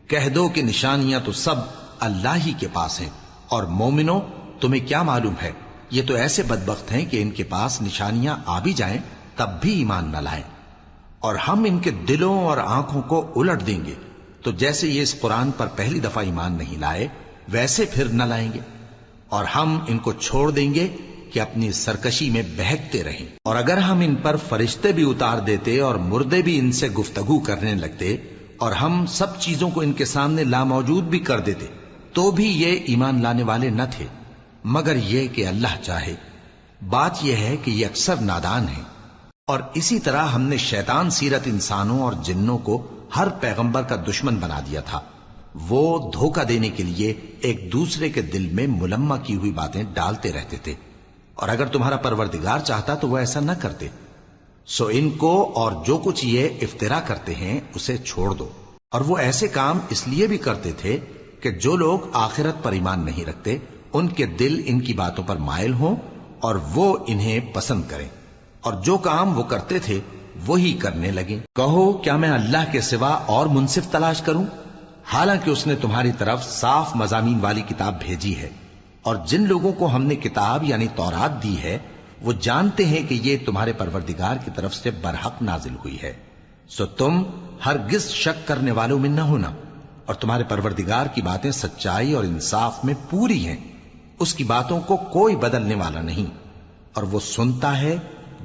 کہہ دو کہ نشانیاں تو سب اللہ ہی کے پاس ہیں، اور مومنوں تمہیں کیا معلوم ہے، یہ تو ایسے بدبخت ہیں کہ ان کے پاس نشانیاں آ بھی جائیں تب بھی ایمان نہ لائیں۔ اور ہم ان کے دلوں اور آنکھوں کو الٹ دیں گے، تو جیسے یہ اس قرآن پر پہلی دفعہ ایمان نہیں لائے ویسے پھر نہ لائیں گے، اور ہم ان کو چھوڑ دیں گے کہ اپنی سرکشی میں بہکتے رہیں۔ اور اگر ہم ان پر فرشتے بھی اتار دیتے اور مردے بھی ان سے گفتگو کرنے لگتے اور ہم سب چیزوں کو ان کے سامنے لاموجود بھی کر دیتے تو بھی یہ ایمان لانے والے نہ تھے، مگر یہ کہ اللہ چاہے۔ بات یہ ہے کہ یہ اکثر نادان ہیں۔ اور اسی طرح ہم نے شیطان سیرت انسانوں اور جنوں کو ہر پیغمبر کا دشمن بنا دیا تھا، وہ دھوکہ دینے کے لیے ایک دوسرے کے دل میں ملمہ کی ہوئی باتیں ڈالتے رہتے تھے، اور اگر تمہارا پروردگار چاہتا تو وہ ایسا نہ کرتے۔ سو ان کو اور جو کچھ یہ افترا کرتے ہیں اسے چھوڑ دو۔ اور وہ ایسے کام اس لیے بھی کرتے تھے کہ جو لوگ آخرت پر ایمان نہیں رکھتے ان کے دل ان کی باتوں پر مائل ہوں اور وہ انہیں پسند کریں، اور جو کام وہ کرتے تھے وہی کرنے لگیں۔ کہو کیا میں اللہ کے سوا اور منصف تلاش کروں، حالانکہ اس نے تمہاری طرف صاف مضامین والی کتاب بھیجی ہے، اور جن لوگوں کو ہم نے کتاب یعنی تورات دی ہے وہ جانتے ہیں کہ یہ تمہارے پروردگار کی طرف سے برحق نازل ہوئی ہے، سو تم ہرگز شک کرنے والوں میں نہ ہونا، اور تمہارے پروردگار کی باتیں سچائی اور انصاف میں پوری ہیں، اس کی باتوں کو کوئی بدلنے والا نہیں، اور وہ سنتا ہے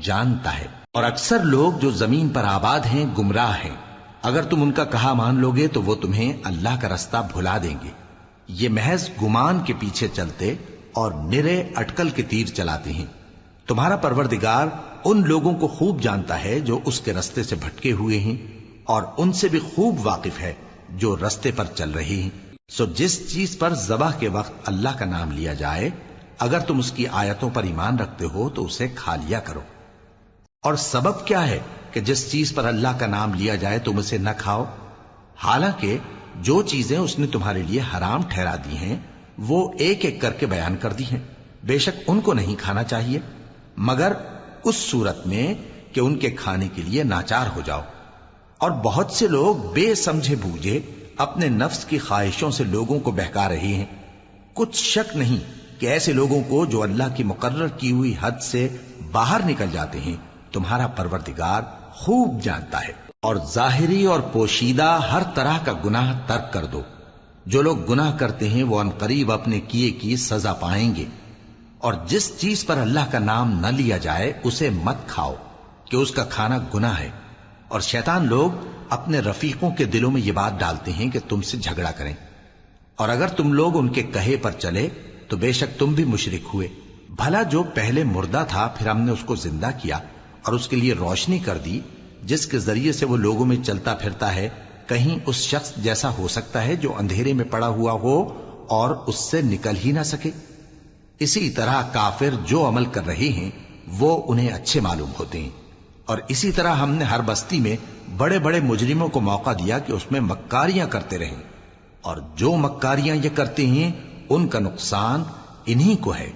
جانتا ہے۔ اور اکثر لوگ جو زمین پر آباد ہیں گمراہ ہیں، اگر تم ان کا کہا مان لوگے تو وہ تمہیں اللہ کا رستہ بھلا دیں گے۔ یہ محض گمان کے پیچھے چلتے اور نرے اٹکل کے تیر چلاتے ہیں۔ تمہارا پروردگار ان لوگوں کو خوب جانتا ہے جو اس کے رستے سے بھٹکے ہوئے ہیں، اور ان سے بھی خوب واقف ہے جو رستے پر چل رہے ہیں۔ سو جس چیز پر ذبح کے وقت اللہ کا نام لیا جائے اگر تم اس کی آیتوں پر ایمان رکھتے ہو تو اسے کھا لیا کرو۔ اور سبب کیا ہے کہ جس چیز پر اللہ کا نام لیا جائے تم اسے نہ کھاؤ، حالانکہ جو چیزیں اس نے تمہارے لیے حرام ٹھہرا دی ہیں وہ ایک ایک کر کے بیان کر دی ہیں، بے شک ان کو نہیں کھانا چاہیے مگر اس صورت میں کہ ان کے کھانے کے لیے ناچار ہو جاؤ۔ اور بہت سے لوگ بے سمجھے بوجھے اپنے نفس کی خواہشوں سے لوگوں کو بہکا رہے ہیں۔ کچھ شک نہیں کہ ایسے لوگوں کو جو اللہ کی مقرر کی ہوئی حد سے باہر نکل جاتے ہیں تمہارا پروردگار خوب جانتا ہے۔ اور ظاہری اور پوشیدہ ہر طرح کا گناہ ترک کر دو۔ جو لوگ گناہ کرتے ہیں وہ عنقریب اپنے کیے کی سزا پائیں گے۔ اور جس چیز پر اللہ کا نام نہ لیا جائے اسے مت کھاؤ کہ اس کا کھانا گناہ ہے۔ اور شیطان لوگ اپنے رفیقوں کے دلوں میں یہ بات ڈالتے ہیں کہ تم سے جھگڑا کریں، اور اگر تم لوگ ان کے کہے پر چلے تو بے شک تم بھی مشرک ہوئے۔ بھلا جو پہلے مردہ تھا پھر ہم نے اس کو زندہ کیا اور اس کے لیے روشنی کر دی جس کے ذریعے سے وہ لوگوں میں چلتا پھرتا ہے، کہیں اس شخص جیسا ہو سکتا ہے جو اندھیرے میں پڑا ہوا ہو اور اس سے نکل ہی نہ سکے؟ اسی طرح کافر جو عمل کر رہے ہیں وہ انہیں اچھے معلوم ہوتے ہیں۔ اور اسی طرح ہم نے ہر بستی میں بڑے بڑے مجرموں کو موقع دیا کہ اس میں مکاریاں کرتے رہیں، اور جو مکاریاں یہ کرتے ہیں ان کا نقصان انہی کو ہے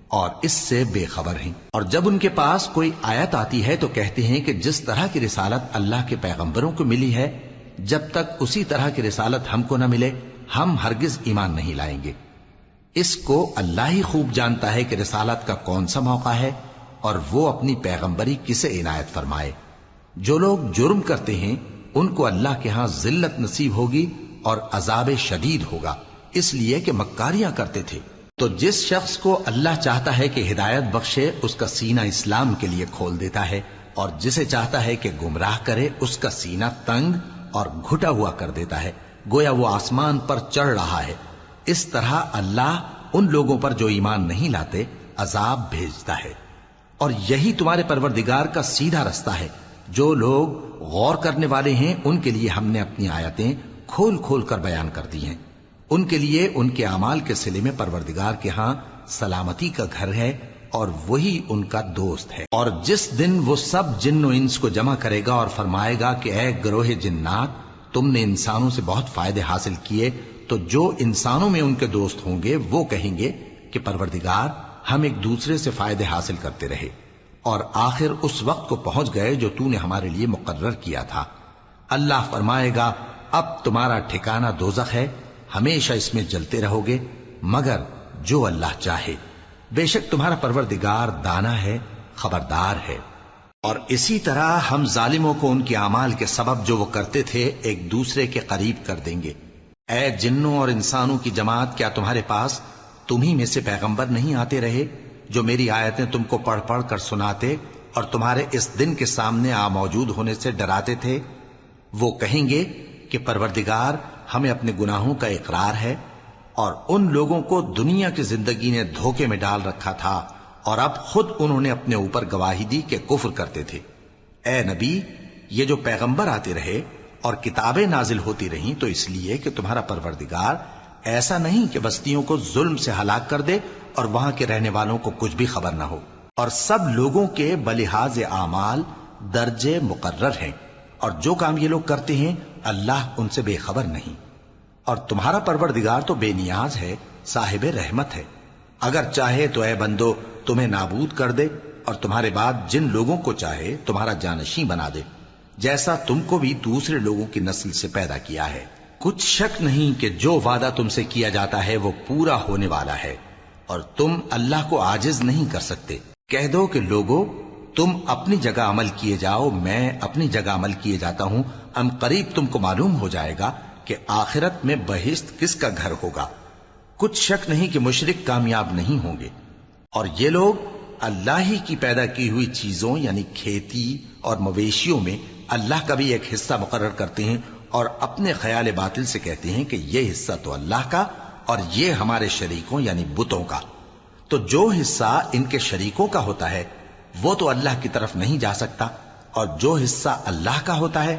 اور اس سے بے خبر ہیں۔ اور جب ان کے پاس کوئی آیت آتی ہے تو کہتے ہیں کہ جس طرح کی رسالت اللہ کے پیغمبروں کو ملی ہے جب تک اسی طرح کی رسالت ہم کو نہ ملے ہم ہرگز ایمان نہیں لائیں گے۔ اس کو اللہ ہی خوب جانتا ہے کہ رسالت کا کون سا موقع ہے اور وہ اپنی پیغمبری کسے عنایت فرمائے۔ جو لوگ جرم کرتے ہیں ان کو اللہ کے ہاں ذلت نصیب ہوگی اور عذاب شدید ہوگا، اس لیے کہ مکاریاں کرتے تھے۔ تو جس شخص کو اللہ چاہتا ہے کہ ہدایت بخشے اس کا سینہ اسلام کے لیے کھول دیتا ہے، اور جسے چاہتا ہے کہ گمراہ کرے اس کا سینہ تنگ اور گھٹا ہوا کر دیتا ہے، گویا وہ آسمان پر چڑھ رہا ہے۔ اس طرح اللہ ان لوگوں پر جو ایمان نہیں لاتے عذاب بھیجتا ہے، اور یہی تمہارے پروردگار کا سیدھا رستہ ہے۔ جو لوگ غور کرنے والے ہیں ان کے لیے ہم نے اپنی آیتیں کھول کھول کر بیان کر دی ہیں۔ ان کے لیے ان کے اعمال کے صلے میں پروردگار کے ہاں سلامتی کا گھر ہے اور وہی ان کا دوست ہے۔ اور جس دن وہ سب جن و انس کو جمع کرے گا اور فرمائے گا کہ اے گروہ جنات، تم نے انسانوں سے بہت فائدے حاصل کیے، تو جو انسانوں میں ان کے دوست ہوں گے وہ کہیں گے کہ پروردگار ہم ایک دوسرے سے فائدے حاصل کرتے رہے اور آخر اس وقت کو پہنچ گئے جو تو نے ہمارے لیے مقرر کیا تھا۔ اللہ فرمائے گا اب تمہارا ٹھکانہ دوزخ ہے، ہمیشہ اس میں جلتے رہو گے مگر جو اللہ چاہے، بے شک تمہارا پروردگار دانا ہے، خبردار ہے۔ اور اسی طرح ہم ظالموں کو ان کے اعمال کے سبب جو وہ کرتے تھے ایک دوسرے کے قریب کر دیں گے۔ اے جنوں اور انسانوں کی جماعت، کیا تمہارے پاس تمہیں میں سے پیغمبر نہیں آتے رہے جو میری آیتیں تم کو پڑھ پڑھ کر سناتے اور تمہارے اس دن کے سامنے موجود ہونے سے ڈراتے تھے؟ وہ کہیں گے کہ پروردگار ہمیں اپنے گناہوں کا اقرار ہے، اور ان لوگوں کو دنیا کی زندگی نے دھوکے میں ڈال رکھا تھا اور اب خود انہوں نے اپنے اوپر گواہی دی کہ کفر کرتے تھے۔ اے نبی، یہ جو پیغمبر آتے رہے اور کتابیں نازل ہوتی رہیں تو اس لیے کہ تمہارا پروردگار ایسا نہیں کہ بستیوں کو ظلم سے ہلاک کر دے اور وہاں کے رہنے والوں کو کچھ بھی خبر نہ ہو، اور سب لوگوں کے بلحاظ اعمال درجے مقرر ہیں، اور جو کام یہ لوگ کرتے ہیں اللہ ان سے بے خبر نہیں۔ اور تمہارا پروردگار تو بے نیاز ہے، صاحب رحمت ہے، اگر چاہے تو اے بندو تمہیں نابود کر دے اور تمہارے بعد جن لوگوں کو چاہے تمہارا جانشین بنا دے، جیسا تم کو بھی دوسرے لوگوں کی نسل سے پیدا کیا ہے۔ کچھ شک نہیں کہ جو وعدہ تم سے کیا جاتا ہے وہ پورا ہونے والا ہے، اور تم اللہ کو عاجز نہیں کر سکتے۔ کہہ دو کہ لوگو تم اپنی جگہ عمل کیے جاؤ، میں اپنی جگہ عمل کیے جاتا ہوں، ان قریب تم کو معلوم ہو جائے گا کہ آخرت میں بہشت کس کا گھر ہوگا۔ کچھ شک نہیں کہ مشرک کامیاب نہیں ہوں گے۔ اور یہ لوگ اللہ ہی کی پیدا کی ہوئی چیزوں یعنی کھیتی اور مویشیوں میں اللہ کا بھی ایک حصہ مقرر کرتے ہیں اور اپنے خیال باطل سے کہتے ہیں کہ یہ حصہ تو اللہ کا اور یہ ہمارے شریکوں یعنی بتوں کا۔ تو جو حصہ ان کے شریکوں کا ہوتا ہے وہ تو اللہ کی طرف نہیں جا سکتا، اور جو حصہ اللہ کا ہوتا ہے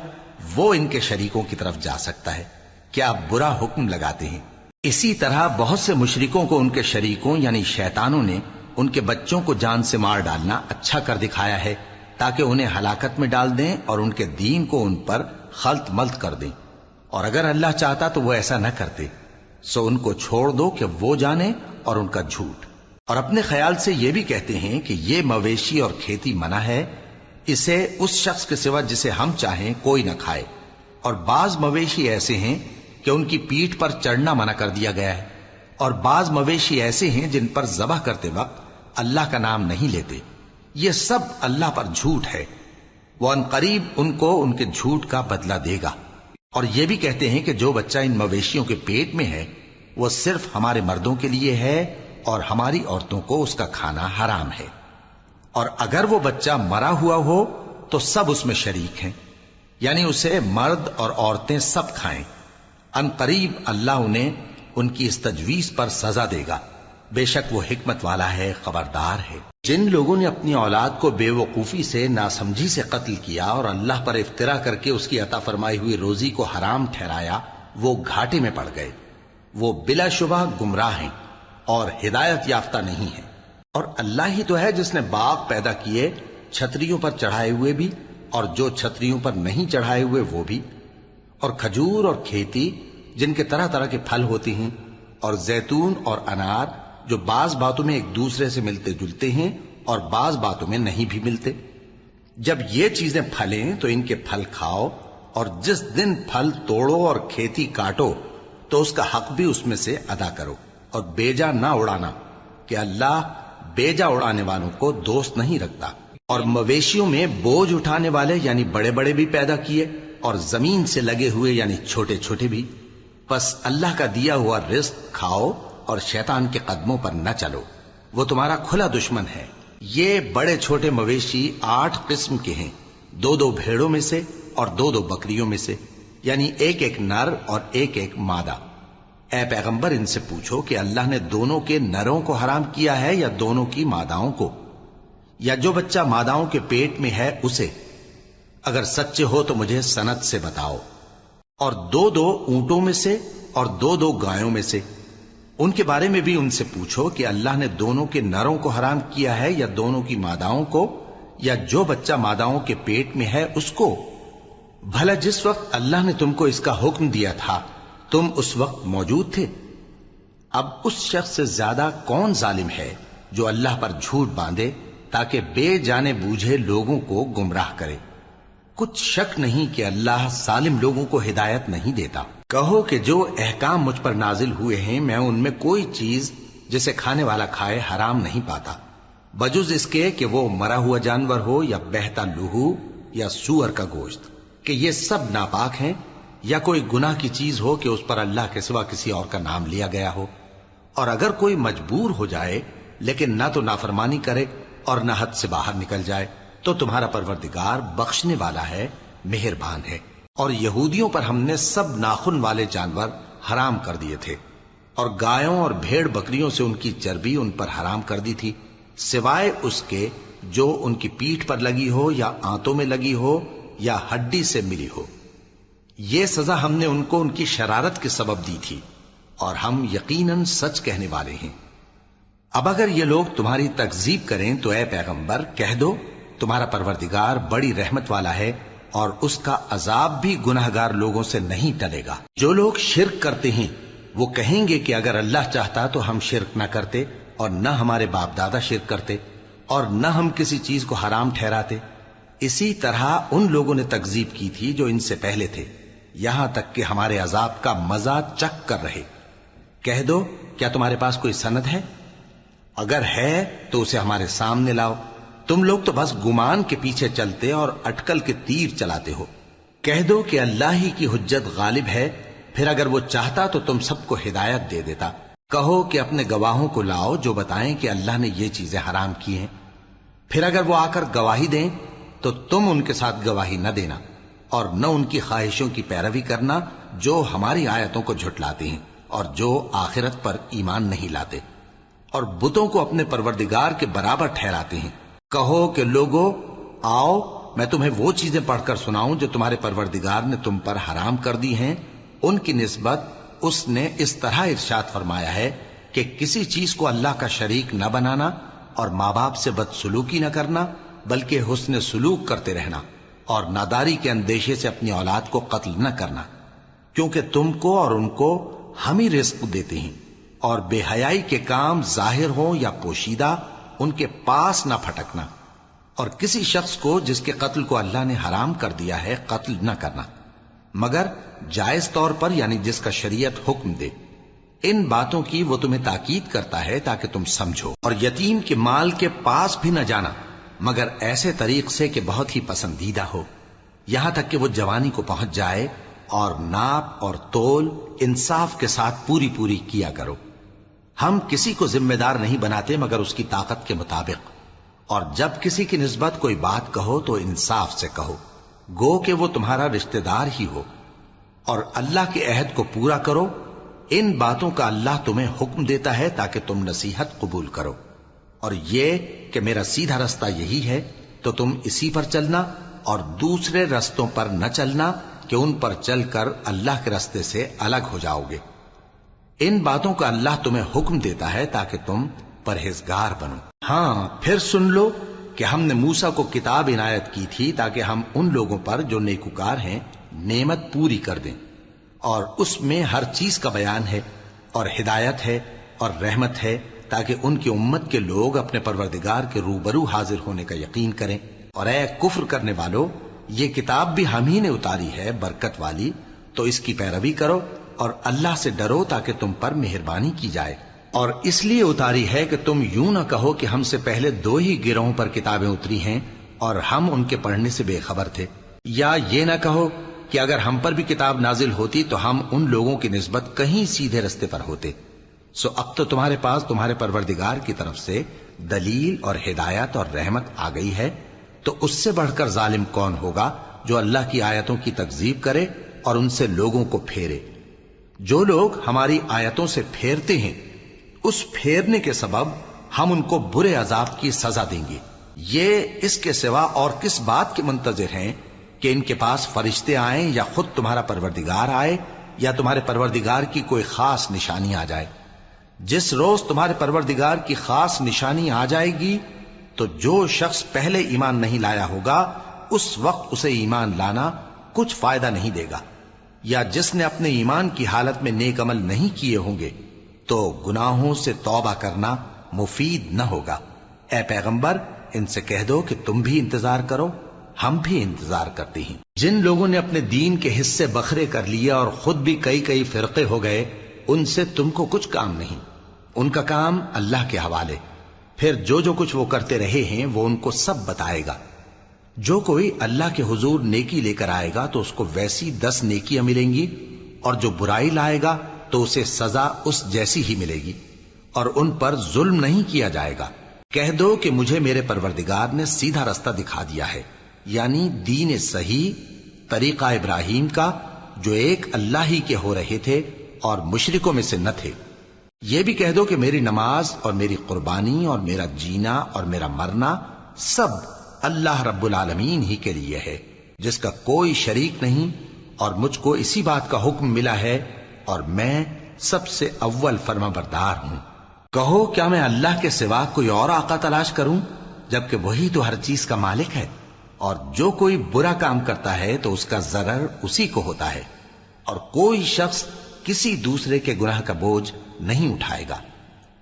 وہ ان کے شریکوں کی طرف جا سکتا ہے۔ کیا برا حکم لگاتے ہیں؟ اسی طرح بہت سے مشرکوں کو ان کے شریکوں یعنی شیطانوں نے ان کے بچوں کو جان سے مار ڈالنا اچھا کر دکھایا ہے تاکہ انہیں ہلاکت میں ڈال دیں اور ان کے دین کو ان پر خلط ملط کر دیں، اور اگر اللہ چاہتا تو وہ ایسا نہ کرتے۔ سو ان کو چھوڑ دو کہ وہ جانے اور ان کا جھوٹ۔ اور اپنے خیال سے یہ بھی کہتے ہیں کہ یہ مویشی اور کھیتی منع ہے، اسے اس شخص کے سوا جسے ہم چاہیں کوئی نہ کھائے، اور بعض مویشی ایسے ہیں کہ ان کی پیٹھ پر چڑھنا منع کر دیا گیا ہے، اور بعض مویشی ایسے ہیں جن پر ذبح کرتے وقت اللہ کا نام نہیں لیتے۔ یہ سب اللہ پر جھوٹ ہے، وہ ان قریب ان کو ان کے جھوٹ کا بدلہ دے گا۔ اور یہ بھی کہتے ہیں کہ جو بچہ ان مویشیوں کے پیٹ میں ہے وہ صرف ہمارے مردوں کے لیے ہے اور ہماری عورتوں کو اس کا کھانا حرام ہے، اور اگر وہ بچہ مرا ہوا ہو تو سب اس میں شریک ہیں، یعنی اسے مرد اور عورتیں سب کھائیں۔ ان قریب اللہ انہیں ان کی اس تجویز پر سزا دے گا، بے شک وہ حکمت والا ہے، خبردار ہے۔ جن لوگوں نے اپنی اولاد کو بے وقوفی سے ناسمجھی سے قتل کیا اور اللہ پر افترا کر کے اس کی عطا فرمائی ہوئی روزی کو حرام ٹھہرایا وہ گھاٹے میں پڑ گئے، وہ بلا شبہ گمراہ ہیں اور ہدایت یافتہ نہیں ہیں۔ اور اللہ ہی تو ہے جس نے باغ پیدا کیے چھتریوں پر چڑھائے ہوئے بھی اور جو چھتریوں پر نہیں چڑھائے ہوئے وہ بھی، اور کھجور اور کھیتی جن کے طرح طرح کے پھل ہوتے ہیں، اور زیتون اور انار جو بعض باتوں میں ایک دوسرے سے ملتے جلتے ہیں اور بعض باتوں میں نہیں بھی ملتے۔ جب یہ چیزیں پھلیں تو ان کے پھل کھاؤ اور جس دن پھل توڑو اور کھیتی کاٹو تو اس کا حق بھی اس میں سے ادا کرو، اور بیجا نہ اڑانا کہ اللہ بیجا اڑانے والوں کو دوست نہیں رکھتا۔ اور مویشیوں میں بوجھ اٹھانے والے یعنی بڑے بڑے بھی پیدا کیے، اور زمین سے لگے ہوئے یعنی چھوٹے چھوٹے بھی۔ پس اللہ کا دیا ہوا رزق کھاؤ اور شیطان کے قدموں پر نہ چلو، وہ تمہارا کھلا دشمن ہے۔ یہ بڑے چھوٹے مویشی 8 قسم کے ہیں، 2 بھیڑوں میں سے اور 2 بکریوں میں سے، یعنی ایک نر اور ایک مادہ۔ اے پیغمبر ان سے پوچھو کہ اللہ نے دونوں کے نروں کو حرام کیا ہے یا دونوں کی ماداؤں کو، یا جو بچہ ماداؤں کے پیٹ میں ہے اسے؟ اگر سچے ہو تو مجھے سند سے بتاؤ۔ اور 2 اونٹوں میں سے اور 2 گایوں میں سے، ان کے بارے میں بھی ان سے پوچھو کہ اللہ نے دونوں کے نروں کو حرام کیا ہے یا دونوں کی ماداؤں کو، یا جو بچہ ماداؤں کے پیٹ میں ہے اس کو؟ بھلا جس وقت اللہ نے تم کو اس کا حکم دیا تھا تم اس وقت موجود تھے؟ اب اس شخص سے زیادہ کون ظالم ہے جو اللہ پر جھوٹ باندھے تاکہ بے جانے بوجھے لوگوں کو گمراہ کرے؟ کچھ شک نہیں کہ اللہ ظالم لوگوں کو ہدایت نہیں دیتا۔ کہو کہ جو احکام مجھ پر نازل ہوئے ہیں میں ان میں کوئی چیز جسے کھانے والا کھائے حرام نہیں پاتا، بجز اس کے کہ وہ مرا ہوا جانور ہو یا بہتا لہو یا سور کا گوشت، کہ یہ سب ناپاک ہیں، یا کوئی گناہ کی چیز ہو کہ اس پر اللہ کے سوا کسی اور کا نام لیا گیا ہو۔ اور اگر کوئی مجبور ہو جائے لیکن نہ تو نافرمانی کرے اور نہ حد سے باہر نکل جائے تو تمہارا پروردگار بخشنے والا ہے، مہربان ہے۔ اور یہودیوں پر ہم نے سب ناخن والے جانور حرام کر دیے تھے، اور گایوں اور بھیڑ بکریوں سے ان کی چربی ان پر حرام کر دی تھی، سوائے اس کے جو ان کی پیٹھ پر لگی ہو یا آنتوں میں لگی ہو یا ہڈی سے ملی ہو۔ یہ سزا ہم نے ان کو ان کی شرارت کے سبب دی تھی، اور ہم یقیناً سچ کہنے والے ہیں۔ اب اگر یہ لوگ تمہاری تکذیب کریں تو اے پیغمبر کہہ دو تمہارا پروردگار بڑی رحمت والا ہے، اور اس کا عذاب بھی گناہگار لوگوں سے نہیں ٹلے گا۔ جو لوگ شرک کرتے ہیں وہ کہیں گے کہ اگر اللہ چاہتا تو ہم شرک نہ کرتے، اور نہ ہمارے باپ دادا شرک کرتے، اور نہ ہم کسی چیز کو حرام ٹھہراتے۔ اسی طرح ان لوگوں نے تکذیب کی تھی جو ان سے پہلے تھے، یہاں تک کہ ہمارے عذاب کا مزہ چکھ کر رہے۔ کہہ دو کیا تمہارے پاس کوئی سند ہے؟ اگر ہے تو اسے ہمارے سامنے لاؤ، تم لوگ تو بس گمان کے پیچھے چلتے اور اٹکل کے تیر چلاتے ہو۔ کہہ دو کہ اللہ ہی کی حجت غالب ہے، پھر اگر وہ چاہتا تو تم سب کو ہدایت دے دیتا۔ کہو کہ اپنے گواہوں کو لاؤ جو بتائیں کہ اللہ نے یہ چیزیں حرام کی ہیں، پھر اگر وہ آ کر گواہی دیں تو تم ان کے ساتھ گواہی نہ دینا، اور نہ ان کی خواہشوں کی پیروی کرنا جو ہماری آیتوں کو جھٹلاتے ہیں اور جو آخرت پر ایمان نہیں لاتے، اور بتوں کو اپنے پروردگار کے برابر ٹھہراتے ہیں۔ کہو کہ لوگو آؤ میں تمہیں وہ چیزیں پڑھ کر سناؤں جو تمہارے پروردگار نے تم پر حرام کر دی ہیں۔ ان کی نسبت اس نے اس طرح ارشاد فرمایا ہے کہ کسی چیز کو اللہ کا شریک نہ بنانا، اور ماں باپ سے بدسلوکی نہ کرنا بلکہ حسن سلوک کرتے رہنا، اور ناداری کے اندیشے سے اپنی اولاد کو قتل نہ کرنا، کیونکہ تم کو اور ان کو ہم ہی رزق دیتے ہیں۔ اور بے حیائی کے کام ظاہر ہوں یا پوشیدہ ان کے پاس نہ پھٹکنا، اور کسی شخص کو جس کے قتل کو اللہ نے حرام کر دیا ہے قتل نہ کرنا، مگر جائز طور پر یعنی جس کا شریعت حکم دے۔ ان باتوں کی وہ تمہیں تاکید کرتا ہے تاکہ تم سمجھو۔ اور یتیم کے مال کے پاس بھی نہ جانا مگر ایسے طریق سے کہ بہت ہی پسندیدہ ہو، یہاں تک کہ وہ جوانی کو پہنچ جائے، اور ناپ اور تول انصاف کے ساتھ پوری پوری کیا کرو۔ ہم کسی کو ذمہ دار نہیں بناتے مگر اس کی طاقت کے مطابق، اور جب کسی کی نسبت کوئی بات کہو تو انصاف سے کہو، گو کہ وہ تمہارا رشتہ دار ہی ہو، اور اللہ کے عہد کو پورا کرو۔ ان باتوں کا اللہ تمہیں حکم دیتا ہے تاکہ تم نصیحت قبول کرو، اور یہ کہ میرا سیدھا رستہ یہی ہے تو تم اسی پر چلنا، اور دوسرے رستوں پر نہ چلنا کہ ان پر چل کر اللہ کے رستے سے الگ ہو جاؤ گے۔ ان باتوں کا اللہ تمہیں حکم دیتا ہے تاکہ تم پرہیزگار بنو۔ ہاں پھر سن لو کہ ہم نے موسیٰ کو کتاب عنایت کی تھی تاکہ ہم ان لوگوں پر جو نیکوکار ہیں نعمت پوری کر دیں، اور اس میں ہر چیز کا بیان ہے، اور ہدایت ہے اور رحمت ہے، تاکہ ان کی امت کے لوگ اپنے پروردگار کے روبرو حاضر ہونے کا یقین کریں۔ اور اے کفر کرنے والو، یہ کتاب بھی ہم ہی نے اتاری ہے برکت والی، تو اس کی پیروی کرو اور اللہ سے ڈرو تاکہ تم پر مہربانی کی جائے۔ اور اس لیے اتاری ہے کہ تم یوں نہ کہو کہ ہم سے پہلے 2 ہی گروہوں پر کتابیں اتری ہیں اور ہم ان کے پڑھنے سے بے خبر تھے، یا یہ نہ کہو کہ اگر ہم پر بھی کتاب نازل ہوتی تو ہم ان لوگوں کی نسبت کہیں سیدھے رستے پر ہوتے۔ سو اب تو تمہارے پاس تمہارے پروردگار کی طرف سے دلیل اور ہدایت اور رحمت آ گئی ہے، تو اس سے بڑھ کر ظالم کون ہوگا جو اللہ کی آیتوں کی تکذیب کرے اور ان سے لوگوں کو پھیرے۔ جو لوگ ہماری آیتوں سے پھیرتے ہیں، اس پھیرنے کے سبب ہم ان کو برے عذاب کی سزا دیں گے۔ یہ اس کے سوا اور کس بات کے منتظر ہیں کہ ان کے پاس فرشتے آئیں یا خود تمہارا پروردگار آئے یا تمہارے پروردگار کی کوئی خاص نشانی آ جائے؟ جس روز تمہارے پروردگار کی خاص نشانی آ جائے گی تو جو شخص پہلے ایمان نہیں لایا ہوگا اس وقت اسے ایمان لانا کچھ فائدہ نہیں دے گا، یا جس نے اپنے ایمان کی حالت میں نیک عمل نہیں کیے ہوں گے تو گناہوں سے توبہ کرنا مفید نہ ہوگا۔ اے پیغمبر، ان سے کہہ دو کہ تم بھی انتظار کرو، ہم بھی انتظار کرتے ہیں۔ جن لوگوں نے اپنے دین کے حصے بکھرے کر لیے اور خود بھی کئی فرقے ہو گئے، ان سے تم کو کچھ کام نہیں، ان کا کام اللہ کے حوالے۔ پھر جو کچھ وہ کرتے رہے ہیں وہ ان کو سب بتائے گا۔ جو کوئی اللہ کے حضور نیکی لے کر آئے گا تو اس کو ویسی 10 نیکیاں ملیں گی، اور جو برائی لائے گا تو اسے سزا اس جیسی ہی ملے گی، اور ان پر ظلم نہیں کیا جائے گا۔ کہہ دو کہ مجھے میرے پروردگار نے سیدھا رستہ دکھا دیا ہے، یعنی دین صحیح، طریقہ ابراہیم کا، جو ایک اللہ ہی کے ہو رہے تھے اور مشرکوں میں سے نہ تھے۔ یہ بھی کہہ دو کہ میری نماز اور میری قربانی اور میرا جینا اور میرا مرنا سب اللہ رب العالمین ہی کے لیے ہے، جس کا کوئی شریک نہیں، اور مجھ کو اسی بات کا حکم ملا ہے اور میں سب سے اول فرما بردار ہوں۔ کہو کیا میں اللہ کے سوا کوئی اور آقا تلاش کروں جبکہ وہی تو ہر چیز کا مالک ہے؟ اور جو کوئی برا کام کرتا ہے تو اس کا ضرر اسی کو ہوتا ہے، اور کوئی شخص کسی دوسرے کے گناہ کا بوجھ نہیں اٹھائے گا۔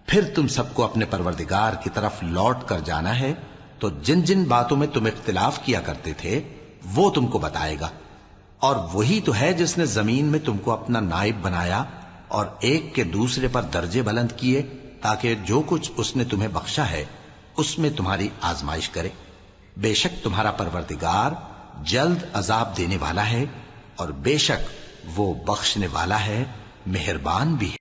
پھر تم سب کو اپنے پروردگار کی طرف لوٹ کر جانا ہے، تو جن جن باتوں میں تم اختلاف کیا کرتے تھے وہ تم کو بتائے گا۔ اور وہی تو ہے جس نے زمین میں تم کو اپنا نائب بنایا اور ایک کے دوسرے پر درجے بلند کیے، تاکہ جو کچھ اس نے تمہیں بخشا ہے اس میں تمہاری آزمائش کرے۔ بے شک تمہارا پروردگار جلد عذاب دینے والا ہے، اور بے شک وہ بخشنے والا ہے، مہربان بھی ہے۔